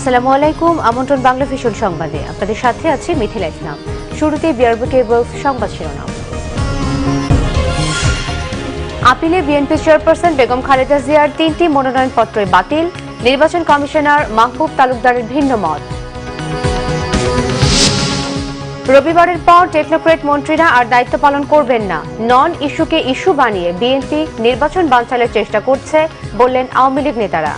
আসসালামু আলাইকুম, আমন্ত্রণ বাংলা ভিশন সংবাদে আপনাদের সাথে আছে মিথিলা ইসলাম। শুরুতে বিআরবি কেবলস সংবাদ শিরোনাম। আপিলে বিএনপি চেয়ারপারসন বেগম খালেদা জিয়ার 3টি মনোনয়নপত্রই বাতিল, নির্বাচন কমিশনার মাহবুব তালুকদারের ভিন্ন মত। রবিবারের পর টেকনোক্রেট মন্ত্রীরা আর দায়িত্ব পালন করবেন না, নন ইস্যুকে ইস্যু বানিয়ে বিএনপি নির্বাচন বানচালের চেষ্টা করছে বললেন আওয়ামী লীগ নেতারা।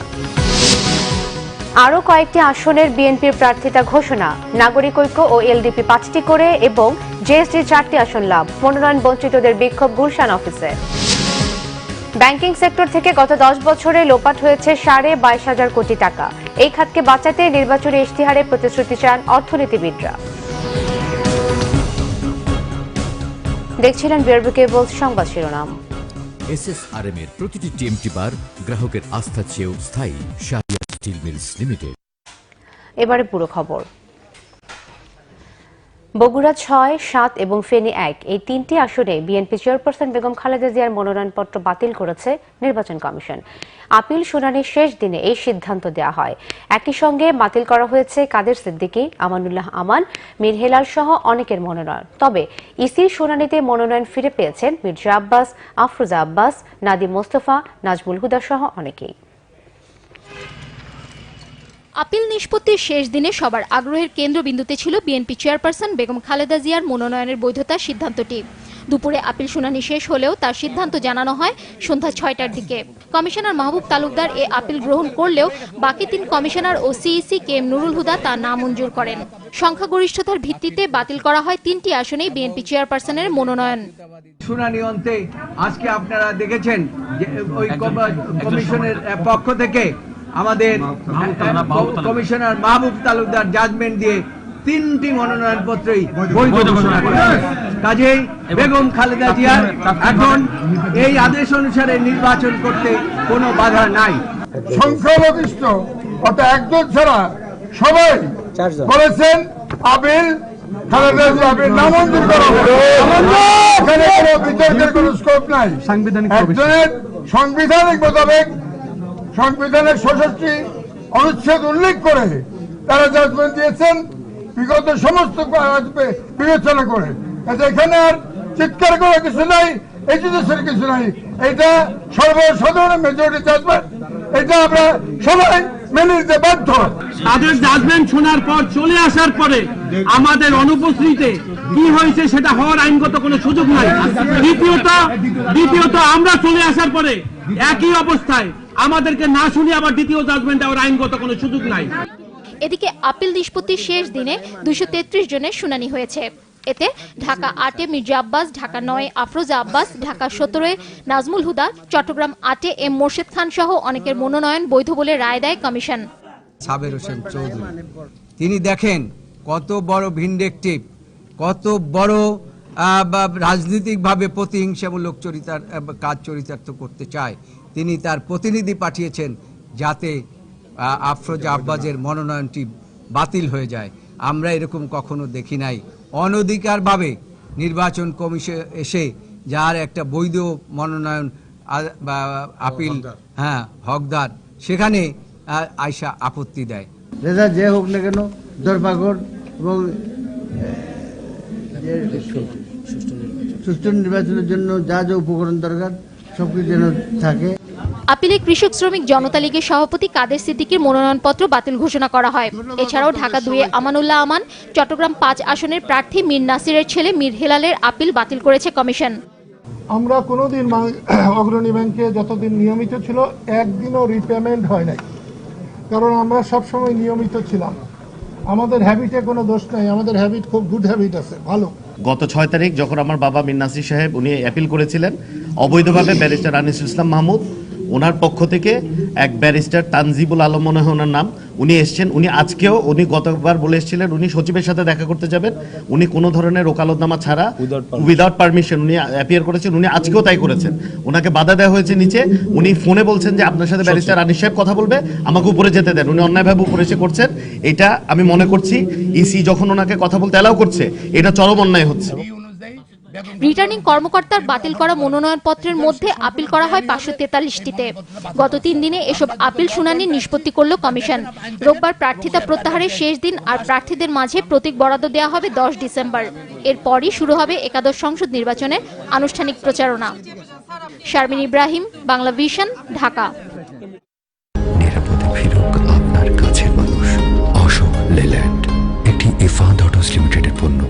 আরও কয়েকটি আসনের বিএনপির প্রার্থিতা ঘোষণা, নাগরিক ঐক্য ও এলডিপি 5টি করে এবং জেএসডি 4টি আসন লাভ, মনোনয়ন বঞ্চিতদের বিক্ষোভ গুলশান অফিসে। ব্যাংকিং সেক্টর থেকে গত 10 বছরে লোপাট হয়েছে 22,500 কোটি টাকা। এই খাতকে বাঁচাতে নির্বাচনী ইশতেহারে প্রতিশ্রুতি চান অর্থনীতিবিদরা। দেখছিলেন বিআরবি কেবলস সংবাদ শিরোনাম। এসএসআরএম এর প্রতিটি টিএমটি বার গ্রাহকের আস্থা চেয়েও স্থায়ী। শাহিয়া স্টিল মিলস লিমিটেড। এবারে পুরো খবর। বগুড়া 6, 7 এবং ফেনী 1 এই 3টি আসনে বিএনপি চেয়ারপারসন বেগম খালেদা জিয়ার মনোনয়নপত্র বাতিল করেছে নির্বাচন কমিশন। আপিল শুনানির শেষ দিনে এই সিদ্ধান্ত দেওয়া হয়। একই সঙ্গে বাতিল করা হয়েছে কাদের সিদ্দিকী, আমানুল্লাহ আমান, মীর হেলাল সহ অনেকের মনোনয়ন। তবে ইসির শুনানিতে মনোনয়ন ফিরে পেয়েছেন মির্জা আব্বাস, আফরোজা আব্বাস, নাদিম মোস্তফা, নাজমুল হুদা সহ অনেকেই। আপিল নিষ্পত্তির শেষ দিনে সবার আগ্রহের কেন্দ্রবিন্দুতে ছিল বিএনপি চেয়ারপারসন বেগম খালেদা জিয়ার মনোনয়নের বৈধতার সিদ্ধান্তটি। দুপুরে আপিল শুনানি শেষ হলেও তার সিদ্ধান্ত জানানো হয় সন্ধ্যা 6টার দিকে। কমিশনার মাহবুব তালুকদার এ আপিল গ্রহণ করলেও বাকি 3 কমিশনার ও CEC K M Nurul Huda তা নামঞ্জুর করেন। সংখ্যাগরিষ্ঠতার ভিত্তিতে বাতিল করা হয় 3টি আসনেই বিএনপি চেয়ারপারসনের মনোনয়ন। শুনানি অন্তে আজকে আপনারা দেখেছেন যে ওই কমিশনের পক্ষ থেকে আমাদের কমিশনার মাহবুব তালুকদার জাজমেন্ট দিয়ে 3টি মনোনয়নপত্রই বৈধ ঘোষণা করেছেন। কাজেই বেগম খালেদা জিয়ার এখন এই আদেশ অনুসারে নির্বাচন করতে কোনো বাধা নাই। সংখ্যালঘিষ্ঠ অর্থাৎ একজন ছাড়া সবাই বলেছেন আপিল খালেদা জিয়া আপিল নামঞ্জুর করা হবে। এখানে কোনো বিতর্কের কোনো স্কোপ নাই। একজনের সাংবিধানিক মোতাবেক সংবিধানের 66 অনুচ্ছেদ উল্লেখ করে তারা জাজমেন্ট দিয়েছেন বিগত সমস্ত বিবেচনা করে। এখানে আর চিৎকার করার কিছু নাই, এজুকেশন কিছু নাই। এটা সর্বসাধারণ মেজরিটি জাজমেন্ট, এটা আমরা সবাই মেনে নিতে বাধ্য। তাদের জাজমেন্ট শোনার পর চলে আসার পরে আমাদের অনুপস্থিতিতে কি হয়েছে সেটা হওয়ার আইনগত কোনো সুযোগ নাই। দ্বিতীয়ত আমরা চলে আসার পরে একই অবস্থায় আমাদেরকে না শুনে আবার দ্বিতীয় জাজমেন্ট দেওয়ার আইনগত কোনো সুযোগ নাই। এদিকে আপিল নিষ্পত্তির শেষ দিনে 233 জনের শুনানি হয়েছে। এতে ঢাকা 8-এ মির্জা আব্বাস, ঢাকা 9-এ আফরোজা আব্বাস, ঢাকা 17-এ নাজমুল হুদা, চট্টগ্রাম 8-এ এম মোর্শেদ খান সহ অনেকের মনোনয়ন বৈধ বলে রায় দেয় কমিশন। সাবের হোসেন চৌধুরী তিনি দেখেন কত বড় ভিন্ডেক্টিভ, কত বড় রাজনৈতিকভাবে প্রতিহিংসামূলক কাজ চরিতার্থ করতে চায়। তিনি তার প্রতিনিধি পাঠিয়েছেন যাতে আফরোজা আব্বাসের মনোনয়নটি বাতিল হয়ে যায়। আমরা এরকম কখনো দেখি নাই। অনধিকারভাবে নির্বাচন কমিশন এসে যার একটা বৈধ মনোনয়ন আপিল হকদার সেখানে আয়সা আপত্তি দেয়। রেজা যে হোক না কেন ধরপাকড় এবং সুষ্ঠু নির্বাচনের জন্য যা যা উপকরণ দরকার সবকিছু যেন থাকে। আপিলে কৃষক শ্রমিক জনতা লীগের সভাপতি কাদের সিদ্দিকীর মনোনয়নপত্র বাতিল ঘোষণা করা হয়। এছাড়াও ঢাকা 2-এ আমানুল্লাহ আমান, চট্টগ্রাম 5 আসনের প্রার্থী মীর নাসিরের ছেলে মীর হেলালের আপিল বাতিল করেছে কমিশন। আমরা কোনোদিন অগ্রণী ব্যাংকে যতদিন নিয়মিত ছিল একদিনও রিপেমেন্ট হয় নাই, কারণ আমরা সবসময় নিয়মিত ছিলাম। আমাদের হ্যাবিটে কোনো দোষ নাই, আমাদের হ্যাবিট খুব গুড হ্যাবিট আছে, ভালো। গত 6 তারিখ যখন আমার বাবা মীর নাসির সাহেব উনি অ্যাপিল করেছিলেন অবৈধভাবে ব্যারিস্টার আনিসুল ইসলাম মাহমুদ, ওনার পক্ষ থেকে এক ব্যারিস্টার তানজিবুল আলম মনে হয় ওনার নাম, উনি এসছেন। উনি গতবার বলে এসেছিলেন উনি সচিবের সাথে দেখা করতে যাবেন। উনি কোনো ধরনের ওকালতনামা ছাড়া উইদাউট পারমিশন উনি অ্যাপিয়ার করেছেন। উনি আজকেও তাই করেছেন। ওনাকে বাধা দেওয়া হয়েছে নিচে। উনি ফোনে বলছেন যে আপনার সাথে ব্যারিস্টার আনিস সাহেব কথা বলবে, আমাকে উপরে যেতে দেন। উনি অন্যায়ভাবে উপরে এসে করছেন। এটা আমি মনে করছি ইসি যখন ওনাকে কথা বলতে অ্যালাউ করছে এটা চরম অন্যায় হচ্ছে। রিটার্নিং কর্মকর্তার বাতিল করা মনোনয়নপত্রের মধ্যে আপিল করা হয় 543টিতে। গত 3 দিনে এসব আপিল শুনানির নিষ্পত্তি করল কমিশন। রোববার প্রার্থিতা প্রত্যাহারের শেষ দিন, আর প্রার্থীদের মাঝে প্রতীক বরাদ্দ দেওয়া হবে 10 ডিসেম্বর। এরপরই শুরু হবে একাদশ সংসদ নির্বাচনের আনুষ্ঠানিক প্রচারণা। শারমিন ইব্রাহিম, বাংলা ভিশন, ঢাকা। নিরাপদে ফিরুক আপনার কাছের মানুষ। অশোক লেল্যান্ড, এটি ইফাদ অটোস লিমিটেডের পণ্য।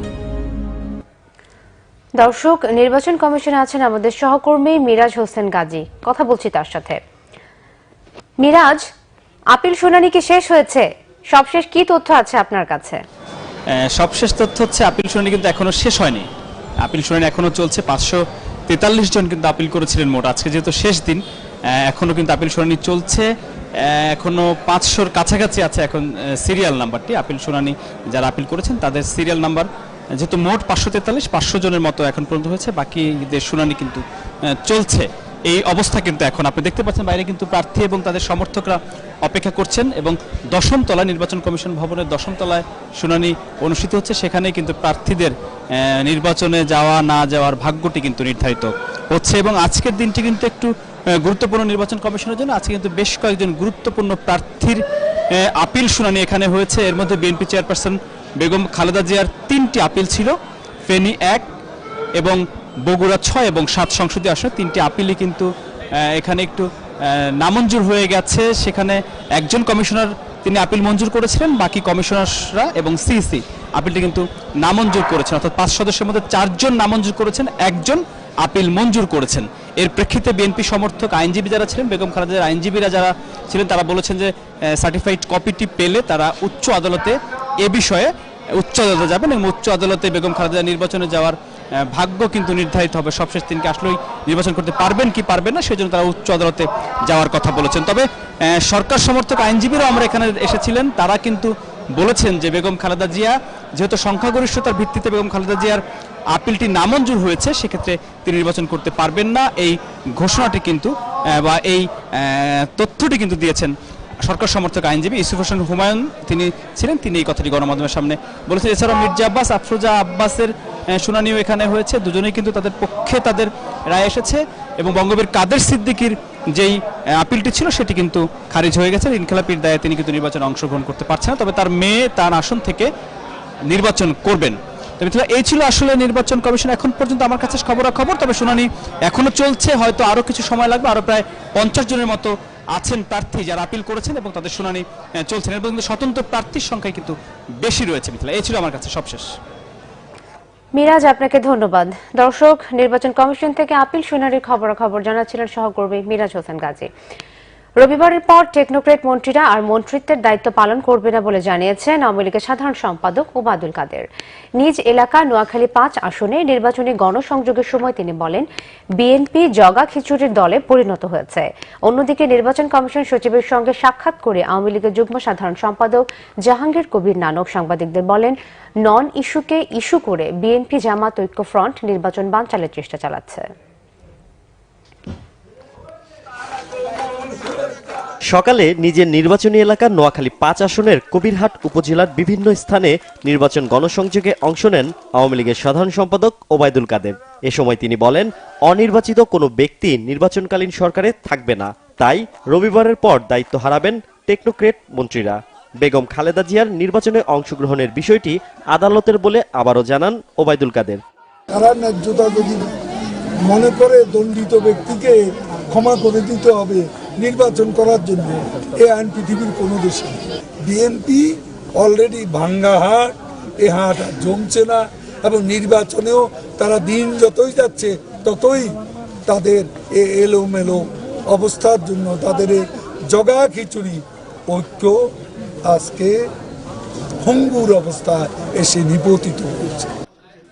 দর্শক, নির্বাচন কমিশনে আছেন আমাদের সহকর্মী মিরাজ হোসেন গাজী, কথা বলছি তার সাথে। মিরাজ, আপিল শুনানি কি শেষ হয়েছে? সবশেষ কি তথ্য আছে আপনার কাছে? সবশেষ তথ্য হচ্ছে আপিল শুনানি কিন্তু এখনো শেষ হয়নি। আপিল শুনানি এখনো চলছে। 543 জন কিন্তু আপিল করেছিলেন মোট। আজকে যেহেতু শেষ দিন, এখনো কিন্তু আপিল শুনানি চলছে। এখনো 500-র কাছাকাছি আছে এখন সিরিয়াল নাম্বারটি। আপিল শুনানি যারা আপিল করেছেন তাদের সিরিয়াল নাম্বার, যেহেতু মোট 543, 500 জনের মতো এখন পর্যন্ত হয়েছে, বাকিদের শুনানি কিন্তু চলছে। এই অবস্থা কিন্তু এখন আপনি দেখতে পাচ্ছেন বাইরে কিন্তু প্রার্থী এবং তাদের সমর্থকরা অপেক্ষা করছেন, এবং 10ম তলায় নির্বাচন কমিশন ভবনের 10ম তলায় শুনানি অনুষ্ঠিত হচ্ছে। সেখানে কিন্তু প্রার্থীদের নির্বাচনে যাওয়া না যাওয়ার ভাগ্যটি কিন্তু নির্ধারিত হচ্ছে। এবং আজকের দিনটি কিন্তু একটু গুরুত্বপূর্ণ নির্বাচন কমিশনের জন্য। আজকে কিন্তু বেশ কয়েকজন গুরুত্বপূর্ণ প্রার্থীর আপিল শুনানি এখানে হয়েছে। এর মধ্যে বিএনপি চেয়ারপারসন বেগম খালেদা জিয়ার 3টি আপিল ছিল। ফেনী 1 এবং বগুড়া 6 এবং 7 সংসদীয় আসনে 3টি আপিলই কিন্তু এখানে একটু নামঞ্জুর হয়ে গেছে। সেখানে একজন কমিশনার তিনি আপিল মঞ্জুর করেছিলেন, বাকি কমিশনাররা এবং সিসি আপিলটি কিন্তু নামঞ্জুর করেছেন। অর্থাৎ 5 সদস্যের মধ্যে 4 জন নামঞ্জুর করেছেন, 1 জন আপিল মঞ্জুর করেছেন। এর প্রেক্ষিতে বিএনপি সমর্থক আইনজীবী যারা ছিলেন, বেগম খালেদার আইনজীবীরা যারা ছিলেন, তারা বলেছেন যে সার্টিফাইড কপিটি পেলে তারা উচ্চ আদালতে এ বিষয়ে উচ্চ আদালতে যাবেন, এবং উচ্চ আদালতে বেগম খালেদা নির্বাচনে যাওয়ার ভাগ্য কিন্তু নির্ধারিত হবে। সবশেষ দিনকে আসলেই নির্বাচন করতে পারবেন কি পারবেন না, সেজন্য তারা উচ্চ আদালতে যাওয়ার কথা বলেছেন। তবে সরকার সমর্থক আইনজীবীরাও আমরা এখানে এসেছিলেন, তারা কিন্তু বলেছেন যে বেগম খালেদা জিয়া যেহেতু সংখ্যাগরিষ্ঠতার ভিত্তিতে বেগম খালেদা জিয়ার আপিলটি নামঞ্জুর হয়েছে, সেক্ষেত্রে তিনি নির্বাচন করতে পারবেন না। এই ঘোষণাটি কিন্তু বা এই তথ্যটি কিন্তু দিয়েছেন সরকার সমর্থক আইনজীবী ইউসুফ হোসেন হুমায়ুন। তিনি ছিলেন, তিনি এই কথাটি গণমাধ্যমের সামনে বলেছেন। এছাড়াও মির্জা আব্বাস, আফরোজা আব্বাসের শুনানিও এখানে হয়েছে। দুজনেই কিন্তু তাদের পক্ষে তাদের রায় এসেছে, এবং বঙ্গবীর কাদের সিদ্দিকীর যেই আপিলটি ছিল সেটি কিন্তু খারিজ হয়ে গেছে। ইনখিলাপির দায়ে তিনি কিন্তু নির্বাচনে অংশগ্রহণ করতে পারছেন না, তবে তার মেয়ে তার আসন থেকে নির্বাচন করবেন। তবে এই ছিল আসলে নির্বাচন কমিশন এখন পর্যন্ত আমার কাছে খবরাখবর। তবে শুনানি এখনো চলছে, হয়তো আরো কিছু সময় লাগবে। আরো প্রায় 50 জনের মতো আছেন প্রার্থী যারা আপিল করেছেন, এবং তাদের শুনানি চলছে। এর মধ্যে স্বতন্ত্র প্রার্থীর সংখ্যা কিন্তু বেশি রয়েছে। মিথিলা, এই ছিল আমার কাছে সবশেষ। মিরাজ, আপনাকে ধন্যবাদ। দর্শক, নির্বাচন কমিশন থেকে আপিল শুনানির খবরাখবর জানাচ্ছিলেন সহকর্মী মিরাজ হোসেন গাজী। রবিবারের পর টেকনোক্রেট মন্ত্রীরা আর মন্ত্রিত্বের দায়িত্ব পালন করবে না বলে জানিয়েছেন আওয়ামী লীগের সাধারণ সম্পাদক ওবায়দুল কাদের। নিজ এলাকা নোয়াখালী 5 আসনে নির্বাচনী গণসংযোগের সময় তিনি বলেন, বিএনপি জগা খিচুড়ির দলে পরিণত হয়েছে। অন্যদিকে নির্বাচন কমিশন সচিবের সঙ্গে সাক্ষাৎ করে আওয়ামী লীগের যুগ্ম সাধারণ সম্পাদক জাহাঙ্গীর কবির নানক সাংবাদিকদের বলেন, নন ইস্যুকে ইস্যু করে বিএনপি জামাত ঐক্য ফ্রন্ট নির্বাচন বানচালের চেষ্টা চালাচ্ছে। সকালে নিজের নির্বাচনী এলাকা নোয়াখালী 5 আসনের কবিরহাট উপজেলার বিভিন্ন স্থানে নির্বাচন গণসংযোগে অংশ নেন আওয়ামী লীগের সাধারণ সম্পাদক ওবায়দুল কাদের। এ সময় তিনি বলেন, অনির্বাচিত কোনো ব্যক্তি নির্বাচনকালীন সরকারে থাকবে না, তাই রবিবারের পর দায়িত্ব হারাবেন টেকনোক্রেট মন্ত্রীরা। বেগম খালেদা জিয়ার নির্বাচনে অংশগ্রহণের বিষয়টি আদালতের বলে আবারও জানান ওবায়দুল কাদের। তারা ন্যায্যতা যদি মনে করে দণ্ডিত ব্যক্তিকে ক্ষমা করে দিতে হবে নির্বাচন করার জন্য, এই আইন পৃথিবীর কোনো দেশে। বিএনপি অলরেডি ভাঙ্গা হাট, এ হাট আর জমছে না, এবং নির্বাচনেও তারা দিন যতই যাচ্ছে ততই তাদের এলোমেলো অবস্থার জন্য তাদের জগা খিচুড়ি ঐক্য আজকে ভঙ্গুর অবস্থায় এসে নিপতিত হচ্ছে।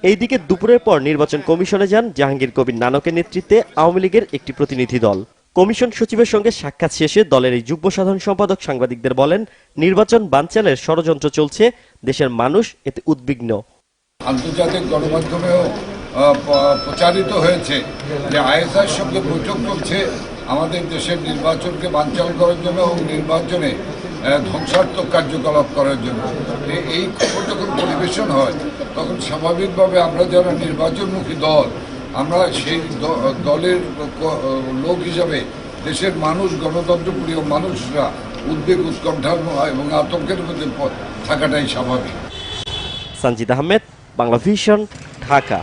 এইদিকে দুপুরের পর নির্বাচন কমিশনে যান জাহাঙ্গীর কবির নানকের নেতৃত্বে আওয়ামী লীগের একটি প্রতিনিধি দল। কমিশন সচিবের সঙ্গে সাক্ষাৎ শেষে দলের এই যুগ্ম সাধারণ সম্পাদক সাংবাদিকদের বলেন, নির্বাচন বানচালের ষড়যন্ত্র চলছে, দেশের মানুষ এতে উদ্বিগ্ন। আন্তর্জাতিক গণমাধ্যমেও প্রচারিত হয়েছে যে আইএসআইয়ের সঙ্গে বৈঠক চলছে, আমাদের দেশের নির্বাচনকে বানচাল করার জন্য এবং নির্বাচনে ধ্বংসাত্মক কার্যকলাপ করার জন্য। এই খবর যখন পরিবেশন হয় তখন স্বাভাবিকভাবে আমরা যারা নির্বাচনমুখী দল, আমরা সেই দলের লোক হিসাবে দেশের মানুষ, গণতন্ত্রপ্রিয় মানুষরা উদ্বেগ, উৎকণ্ঠা এবং আতঙ্কের মধ্যে থাকাটাই স্বাভাবিক। সঞ্জিদ আহমেদ, বাংলা ভিশন, ঢাকা।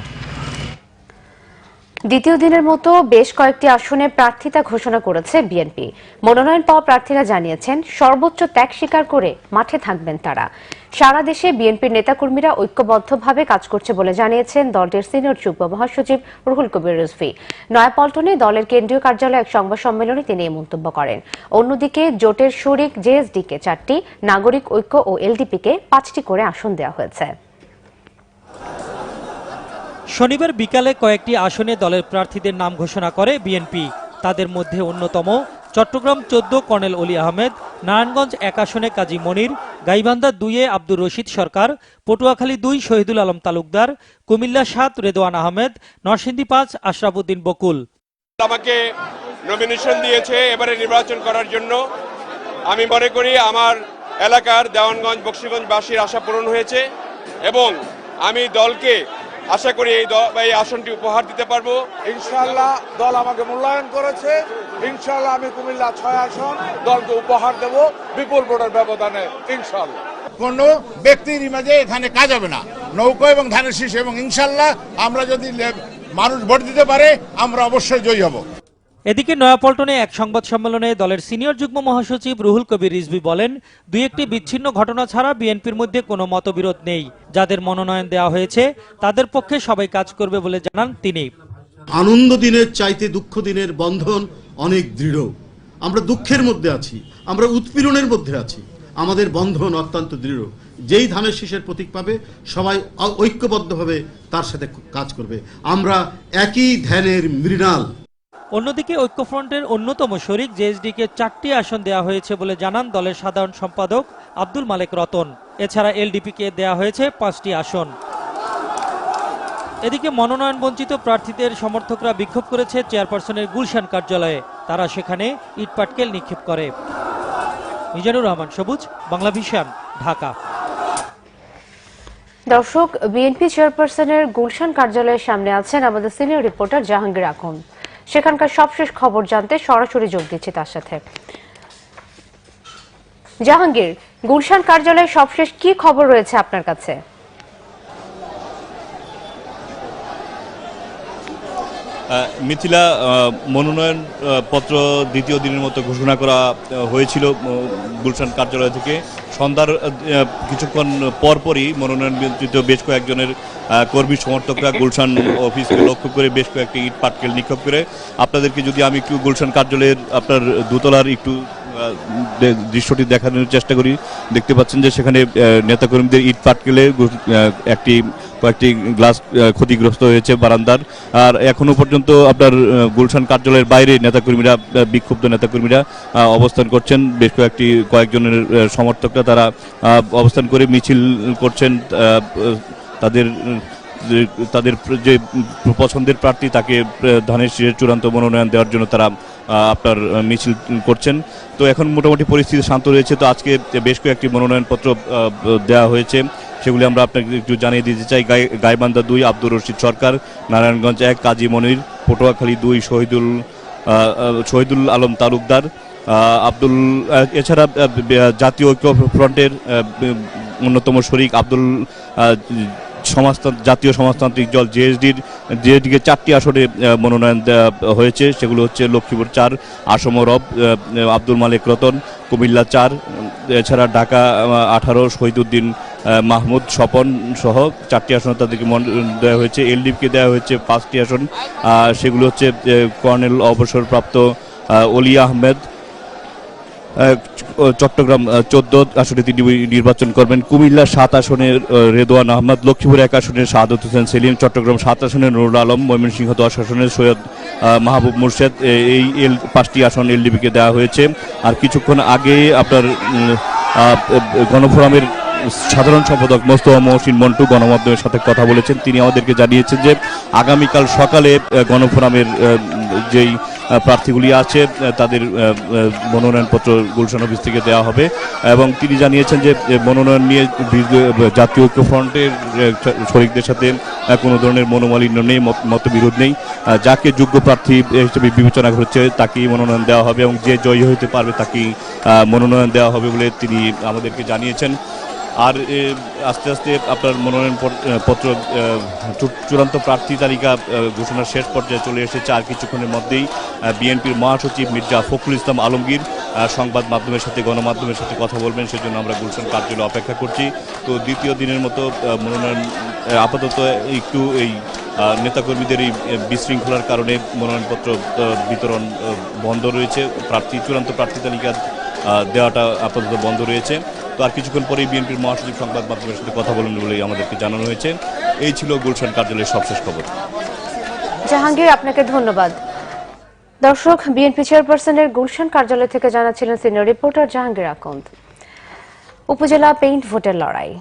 দ্বিতীয় দিনের মতো বেশ কয়েকটি আসনে প্রার্থিতা ঘোষণা করেছে বিএনপি। মনোনয়ন পাওয়া প্রার্থীরা জানিয়েছেন সর্বোচ্চ ত্যাগ স্বীকার করে মাঠে থাকবেন তারা। সারা দেশে বিএনপির নেতাকর্মীরা ঐক্যবদ্ধভাবে কাজ করছে বলে জানিয়েছেন দলটির সিনিয়র যুগ্ম মহাসচিব রুহুল কবির রিজভী। নয়াপল্টনে দলের কেন্দ্রীয় কার্যালয়ে এক সংবাদ সম্মেলনে তিনি এই মন্তব্য করেন। অন্যদিকে জোটের শরিক জেএসডিকে 4টি, নাগরিক ঐক্য ও এলডিপিকে 5টি করে আসন দেওয়া হয়েছে। শনিবার বিকালে কয়েকটি আসনে দলের প্রার্থীদের নাম ঘোষণা করে বিএনপি। তাদের মধ্যে অন্যতম চট্টগ্রাম 14 কর্নেল অলি আহমেদ, নারায়ণগঞ্জ 1 আসনে কাজী মনির, গাইবান্ধা 2-এ আব্দুর রশিদ সরকার, পটুয়াখালী 2 শহীদুল আলম তালুকদার, কুমিল্লা 7 রেদওয়ান আহমেদ, নরসিংদী 5 আশরাফুদ্দিন বকুল। আমাকে নমিনেশন দিয়েছে এবারে নির্বাচন করার জন্য। আমি মনে করি আমার এলাকার দেওয়ানগঞ্জ, বকশীগঞ্জবাসীর আশা পূরণ হয়েছে এবং আমি দলকে আশা করি এই আসনটি উপহার দিতে পারবো। ইনশাআল্লাহ দল আমাকে মূল্যায়ন করেছে। ইনশাআল্লাহ আমি কুমিল্লা 6 আসন দলকে উপহার দেব বিপুল ভোটের ব্যবধানে ইনশাআল্লাহ। কোনো ব্যক্তির ইমেজে এখানে কাজ হবে না, নৌকা এবং ধানের শীষ, এবং ইনশাআল্লাহ আমরা যদি মানুষ ভোট দিতে পারে আমরা অবশ্যই জয়ী হব। এদিকে নয়াপল্টনে এক সংবাদ সম্মেলনে দলের সিনিয়র যুগ্ম মহাসচিব রুহুল কবির রিজভী বলেন, 2-1টি বিচ্ছিন্ন ঘটনা ছাড়া বিএনপির মধ্যে কোনো মতবিরোধ নেই। যাদের মনোনয়ন দেওয়া হয়েছে তাদের পক্ষে সবাই কাজ করবে বলে জানান তিনি। আনন্দ দিনের চাইতে দুঃখ দিনের বন্ধন অনেক দৃঢ়। আমরা দুঃখের মধ্যে আছি, আমরা উৎপীড়নের মধ্যে আছি, আমাদের বন্ধন অত্যন্ত দৃঢ়। যেই ধানের শীষের প্রতীক পাবে সবাই ঐক্যবদ্ধভাবে তার সাথে কাজ করবে। আমরা একই ধ্যানের মৃণাল। অন্যদিকে ঐক্যফ্রন্টের অন্যতম শরিক জেএসডিকে 4টি আসন দেওয়া হয়েছে বলে জানান দলের সাধারণ সম্পাদক আব্দুল মালেক রতন। এছাড়া এলডিপিকে দেওয়া হয়েছে 5টি আসন। এদিকে মনোনয়ন বঞ্চিত প্রার্থীদের সমর্থকরা বিক্ষোভ করেছে চেয়ারপারসনের গুলশান কার্যালয়ে। তারা সেখানে ইটপাটকেল নিক্ষেপ করে। মিজানুর রহমান সবুজ, বাংলা ভিশন, ঢাকা। দর্শক, বিএনপি চেয়ারপারসনের গুলশান কার্যালয়ের সামনে আছেন আমাদের সিনিয়র রিপোর্টার জাহাঙ্গীর আখন্দ। সেখানকার সবশেষ খবর জানতে সরাসরি যোগ দিচ্ছি তার সাথে। জাহাঙ্গীর, গুলশান কার্যালয়ের সবশেষ কি খবর রয়েছে আপনার কাছে? মিথিলা, মনোনয়ন পত্র দ্বিতীয় দিনের মতো ঘোষণা করা হয়েছিল গুলশান কার্যালয় থেকে। সন্ধ্যার কিছুক্ষণ পরপরই মনোনয়ন বঞ্চিত বেশ কয়েকজনের কর্মী সমর্থকরা গুলশান অফিসকে লক্ষ্য করে বেশ কয়েকটি ইট পাটকেল নিক্ষেপ করে। আপনাদেরকে যদি আমি একটু গুলশান কার্যালয়ের আপনার দোতলার একটু দৃশ্যটি দেখানোর চেষ্টা করি, দেখতে পাচ্ছেন যে সেখানে নেতাকর্মীদের ইট পাটকেলে কয়েকটি গ্লাস ক্ষতিগ্রস্ত হয়েছে বারান্দার। আর এখনো পর্যন্ত আপনার গুলশান কার্যালয়ের বাইরে নেতাকর্মীরা, বিক্ষুব্ধ নেতাকর্মীরা অবস্থান করছেন। বেশ কয়েকজনের সমর্থকরা তারা অবস্থান করে মিছিল করছেন। তাদের যে পছন্দের প্রার্থী তাকে ধানের শীষের চূড়ান্ত মনোনয়ন দেওয়ার জন্য তারা আপনার মিছিল করছেন। তো এখন মোটামুটি পরিস্থিতি শান্ত রয়েছে। তো আজকে বেশ কয়েকটি মনোনয়নপত্র দেওয়া হয়েছে, সেগুলি আমরা আপনাকে একটু জানিয়ে দিতে চাই। গাইবান্ধা 2 আব্দুর রশিদ সরকার, নারায়ণগঞ্জ 1 কাজী মনির, পটুয়াখালী 2 শহীদুল আলম তালুকদার, এছাড়া জাতীয় ঐক্য ফ্রন্টের অন্যতম শরিক জাতীয় সমাজতান্ত্রিক দল জেএসডিকে 4টি আসনে মনোনয়ন দেওয়া হয়েছে। সেগুলো হচ্ছে লক্ষ্মীপুর 4 আসম রব আব্দুল মালেক রতন, কুমিল্লা 4, এছাড়া ঢাকা 18 শহীদুদ্দিন মাহমুদ স্বপন সহ 4টি আসন তাদেরকে দেওয়া হয়েছে। এলডিপিকে দেওয়া হয়েছে 5টি আসন। সেগুলো হচ্ছে কর্নেল অবসরপ্রাপ্ত অলি আহমেদ, চট্টগ্রাম 14 আসনে তিনি নির্বাচন করবেন। কুমিল্লা 7 আসনের রেদওয়ান আহমদ, লক্ষ্মীপুর 1 আসনের শাহাদত হোসেন সেলিম, চট্টগ্রাম 7 আসনের নুরুল আলম, ময়মনসিংহ 10 আসনের সৈয়দ মাহবুব মুর্শেদ। এই 5টি আসন এলডিপিকে দেওয়া হয়েছে। আর কিছুক্ষণ আগে আপনার গণফোরামের সাধারণ সম্পাদক মোস্তফা মহসিন মন্টু গণমাধ্যমের সাথে কথা বলেছেন। তিনি আমাদেরকে জানিয়েছেন যে আগামীকাল সকালে গণফোরামের যেই প্রার্থীগুলি আছে তাদের মনোনয়নপত্র গুলশান অফিস থেকে দেওয়া হবে এবং তিনি জানিয়েছেন যে মনোনয়ন নিয়ে জাতীয় ঐক্যফ্রন্টের শরিকদের সাথে কোনো ধরনের মনোমালিন্য নেই, মতবিরোধ নেই। যাকে যোগ্য প্রার্থী হিসেবে বিবেচনা করছে তাকেই মনোনয়ন দেওয়া হবে এবং যে জয়ী হতে পারবে তাকেই মনোনয়ন দেওয়া হবে বলে তিনি আমাদেরকে জানিয়েছেন। আর আস্তে আস্তে আপনার মনোনয়ন পত্র চূড়ান্ত প্রার্থী তালিকা ঘোষণার শেষ পর্যায়ে চলে এসেছে। আর কিছুক্ষণের মধ্যেই বিএনপির মহাসচিব মির্জা ফখরুল ইসলাম আলমগীর সংবাদ মাধ্যমের সাথে গণমাধ্যমের সাথে কথা বলবেন, সেজন্য আমরা গুলশান কার্যালয়ে অপেক্ষা করছি। তো দ্বিতীয় দিনের মতো মনোনয়ন আপাতত একটু এই নেতাকর্মীদের এই বিশৃঙ্খলার কারণে মনোনয়নপত্র বিতরণ বন্ধ রয়েছে, চূড়ান্ত প্রার্থী তালিকা দেওয়াটা আপাতত বন্ধ রয়েছে। তো আর কিছুক্ষণ পরেই বিএনপির মহাসচিব সংবাদ মাধ্যমের সাথে কথা বলেন বলেই আমাদেরকে জানানো হয়েছে। এই ছিল গুলশান কার্যালয়ের সবশেষ খবর। জাহাঙ্গীর, আপনাকে ধন্যবাদ। দর্শক, বিএনপি চেয়ারপারসনের গুলশান কার্যালয় থেকে জানাচ্ছিলেন সিনিয়র রিপোর্টার জাহাঙ্গীর আকন্দ। উপজেলা পেইন্ট ভোটের লড়াই।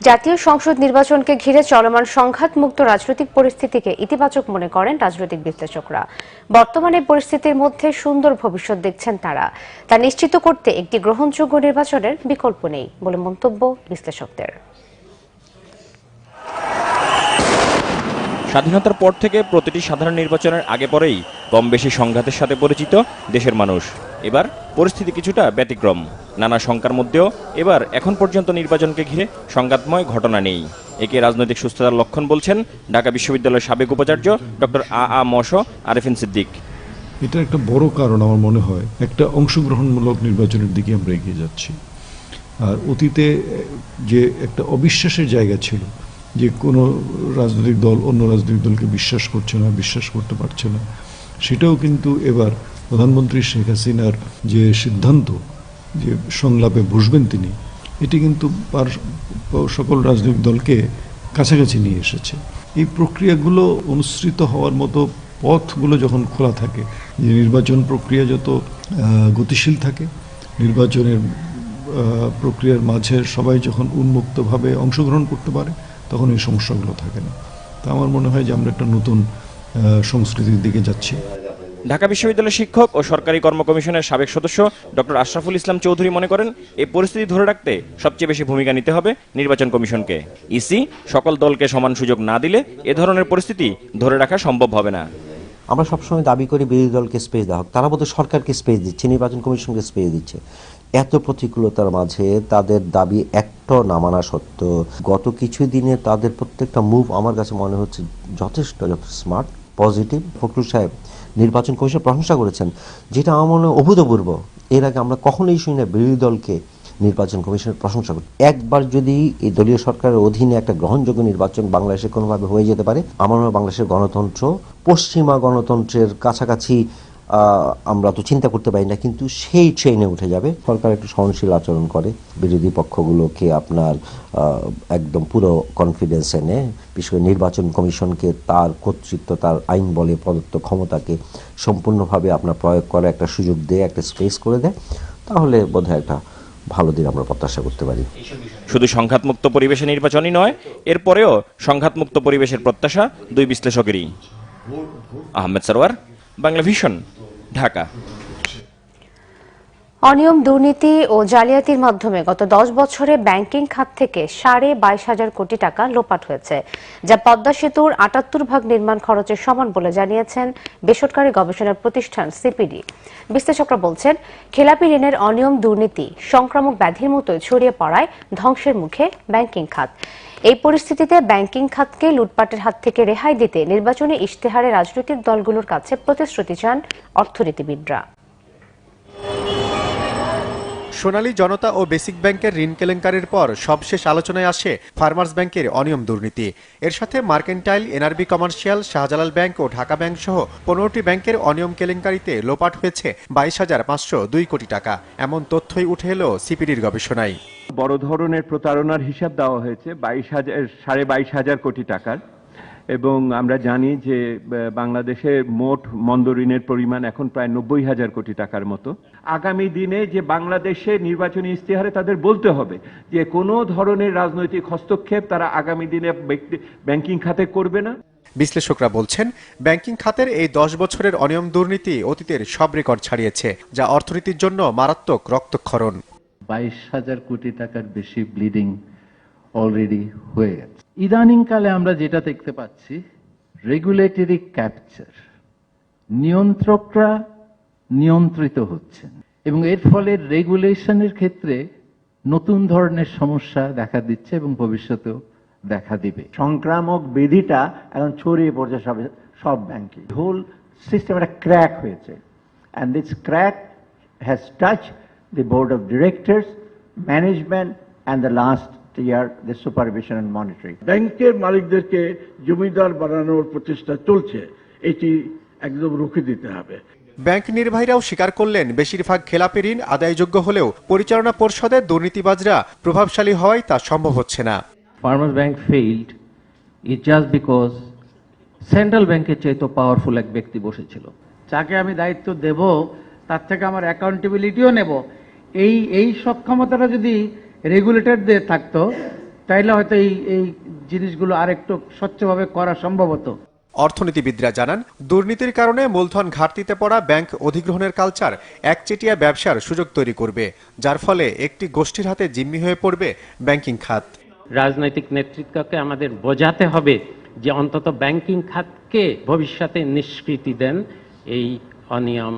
জাতীয় সংসদ নির্বাচনকে ঘিরে চলমান সংঘাতমুক্ত রাজনৈতিক পরিস্থিতিকে ইতিবাচক মনে করেন রাজনৈতিক বিশ্লেষকরা। বর্তমানে পরিস্থিতির মধ্যে সুন্দর ভবিষ্যৎ দেখছেন তারা। তা নিশ্চিত করতে একটি গ্রহণযোগ্য নির্বাচনের বিকল্প নেই বলে মন্তব্য বিশ্লেষকদের। স্বাধীনতার পর থেকে প্রতিটি সাধারণ নির্বাচনের আগে পরেই কম বেশি সংঘাতের সাথে পরিচিত দেশের মানুষ। এবার পরিস্থিতি কিছুটা ব্যতিক্রম। নানা শঙ্কার মধ্যেও এবার এখন পর্যন্ত নির্বাচনকে ঘিরে সংঘাতময় ঘটনা নেই। একে রাজনৈতিক সুস্থতার লক্ষণ বলছেন ঢাকা বিশ্ববিদ্যালয়ের সাবেক উপাচার্য ডক্টর আ.ম.স. আরেফিন সিদ্দিক। এটা একটা বড় কারণ আমার মনে হয়, একটা অংশগ্রহণমূলক নির্বাচনের দিকে আমরা এগিয়ে যাচ্ছি। আর অতীতে যে একটা অবিশ্বাসের জায়গা ছিল, যে কোনো রাজনৈতিক দল অন্য রাজনৈতিক দলকে বিশ্বাস করছে না, বিশ্বাস করতে পারছে না, সেটাও কিন্তু এবার প্রধানমন্ত্রী শেখ হাসিনার যে সিদ্ধান্ত যে সংলাপে বসবেন তিনি, এটি কিন্তু সকল রাজনৈতিক দলকে কাছাকাছি নিয়ে এসেছে। এই প্রক্রিয়াগুলো অনুসৃত হওয়ার মতো পথগুলো যখন খোলা থাকে, যে নির্বাচন প্রক্রিয়া যত গতিশীল থাকে, নির্বাচনের প্রক্রিয়ার মাঝে সবাই যখন উন্মুক্তভাবে অংশগ্রহণ করতে পারে, তখন এই সমস্যাগুলো থাকে না। তা আমার মনে হয় যে আমরা একটা নতুন সংস্কৃতির দিকে যাচ্ছি। ঢাকা বিশ্ববিদ্যালয়ের শিক্ষক ও সরকারি কর্ম কমিশনের সাবেক সদস্য ডক্টর আশরাফুল ইসলাম চৌধুরী মনে করেন, এই পরিস্থিতি ধরে রাখতে সবচেয়ে বেশি ভূমিকা নিতে হবে নির্বাচন কমিশনকে। ইসি সকল দলকে সমান সুযোগ না দিলে এ ধরনের পরিস্থিতি ধরে রাখা সম্ভব হবে না। আমরা সবসময় দাবি করি বিরোধী দলকে স্পেস দেওয়া হোক, তারা বোধহয় সরকারকে স্পেস দিচ্ছে, নির্বাচন কমিশনকে স্পেস দিচ্ছে। এত প্রতিকূলতার মাঝে তাদের দাবি একটা না মানা সত্ত্বেও গত কিছু দিনে তাদের প্রত্যেকটা মুভ আমার কাছে মনে হচ্ছে যথেষ্ট স্মার্ট, পজিটিভ। ফখরুল সাহেব নির্বাচন কমিশনের প্রশংসা করেছেন, যেটা আমার মনে হয় অভূতপূর্ব। এর আগে আমরা কখনোই শুনি না বিরোধী দলকে নির্বাচন কমিশনের প্রশংসা করতে। একবার যদি এই দলীয় সরকারের অধীনে একটা গ্রহণযোগ্য নির্বাচন বাংলাদেশে কোনোভাবে হয়ে যেতে পারে, আমার মনে হয় বাংলাদেশের গণতন্ত্র পশ্চিমা গণতন্ত্রের কাছাকাছি আমরা তো চিন্তা করতে পারি না, কিন্তু সেই ট্রেনে উঠে যাবে। সরকার একটু সহনশীল আচরণ করে, বিরোধী পক্ষগুলোকে আপনার একদম পুরো কনফিডেন্স এনে, বিশেষ করে নির্বাচন কমিশনকে তার কর্তৃত্ব, তার আইন বলে প্রদত্ত ক্ষমতাকে সম্পূর্ণভাবে আপনার প্রয়োগ করার একটা সুযোগ দেয়, একটা স্পেস করে দেয়, তাহলে বোধহয় একটা ভালো দিন আমরা প্রত্যাশা করতে পারি। শুধু সংঘাতমুক্ত পরিবেশে নির্বাচনই নয়, এরপরেও সংঘাতমুক্ত পরিবেশের প্রত্যাশা দুই বিশ্লেষকেরই। আহমেদ সরওয়ার, বাংলা ভিশন, ঢাকা। অনিয়ম, দুর্নীতি ও জালিয়াতির মাধ্যমে গত 10 বছরে ব্যাংকিং খাত থেকে 22,500 কোটি টাকা লোপাট হয়েছে, যা পদ্মা সেতুর 78 ভাগ নির্মাণ খরচের সমান বলে জানিয়েছেন বেসরকারি গবেষণা প্রতিষ্ঠান সিপিডি। বিশ্লেষকরা বলছেন, খেলাপি ঋণের অনিয়ম, দুর্নীতি সংক্রামক ব্যাধির মতোই ছড়িয়ে পড়ায় ধ্বংসের মুখে ব্যাংকিং খাত। এই পরিস্থিতিতে ব্যাংকিং খাতকে লুটপাটের হাত থেকে রেহাই দিতে নির্বাচনী ইশতেহারে রাজনৈতিক দলগুলোর কাছে প্রতিশ্রুতি চান অর্থনীতিবিদরা। সোনালী জনতা ও বেসিক ব্যাংকের ঋণ কেলেঙ্কারির পর সবশেষ আলোচনায় আসে ফার্মার্স ব্যাংকের অনিয়ম, দুর্নীতি। এর সাথে mercantile, NRB commercial, Shahjalal bank ও ঢাকা ব্যাংক সহ 15টি ব্যাংকের অনিয়ম কেলেঙ্কারিতে লোপাট হয়েছে 22,502 কোটি টাকা। এমন তথ্যই উঠে এলো সিপিডির গবেষণায়। বড় ধরনের প্রতারণার হিসাব দেওয়া হয়েছে 22,500 কোটি টাকার, এবং আমরা জানি যে বাংলাদেশের মোট মন্দ ঋণের পরিমাণ এখন প্রায় 90,000 কোটি টাকার মতো। আগামী দিনে যে বাংলাদেশে নির্বাচনী ইশতেহারে তাদের বলতে হবে যে কোনো ধরনের রাজনৈতিক হস্তক্ষেপ তারা আগামী দিনে ব্যাংকিং খাতে করবে না। বিশ্লেষকরা বলছেন, ব্যাংকিং খাতের এই 10 বছরের অনিয়ম দুর্নীতি অতীতের সব রেকর্ড ছাড়িয়েছে, যা অর্থনীতির জন্য মারাত্মক রক্তক্ষরণ। 22,000 কোটি টাকার বেশি ব্লিডিং অলরেডি হয়ে গেছে। ইদানিংকালে আমরা যেটা দেখতে পাচ্ছি, রেগুলেটরি ক্যাপচার, নিয়ন্ত্রকরা নিয়ন্ত্রিত হচ্ছেন এবং এর ফলে রেগুলেশনের ক্ষেত্রে নতুন ধরনের সমস্যা দেখা দিচ্ছে এবং ভবিষ্যতেও দেখা দিবে। সংক্রামক ব্যাধিটা এখন ছড়িয়ে পড়ছে সব ব্যাংকে। হোল সিস্টেম একটা ক্র্যাক হয়েছে, and this crack has touch the board of directors, management, and the last year the supervision and monitoring. ব্যাংকের মালিকদেরকে জমিদার বানানোর প্রচেষ্টা চলছে, এটি একদম রুখে দিতে হবে। ব্যাংক নির্বাহীরাও স্বীকার করলেন, বেশিরভাগ খেলাপি ঋণ আদায়যোগ্য হলেও পরিচালনা পর্ষদের দুর্নীতিবাজরা প্রভাবশালী হওয়ায় তা সম্ভব হচ্ছে না। Farmers bank failed is just because central ব্যাংকের চাইতে পাওয়ারফুল এক ব্যক্তি বসেছিল। যাকে আমি দায়িত্ব দেব তার থেকে আমার অ্যাকাউন্টেবিলিটিও নেব, এই সক্ষমতাটা যদি রেগুলেটরদের থাকতো তাইলে হয়তো এই জিনিসগুলো আরেকটু স্বচ্ছভাবে করা সম্ভব হতো। অর্থনীতিবিদরা জানান, দুর্নীতির কারণে মূলধন ঘাটতিতে পড়া ব্যাংক অধিগ্রহণের কালচার একচেটিয়া ব্যবসার সুযোগ তৈরি করবে, যার ফলে একটি গোষ্ঠীর হাতে জিম্মি হয়ে পড়বে ব্যাংকিং খাত। রাজনৈতিক নেতৃত্বকে আমাদের বোঝাতে হবে যে অন্তত ব্যাংকিং খাতকে ভবিষ্যতে নিষ্কৃতি দেন এই অনিয়ম,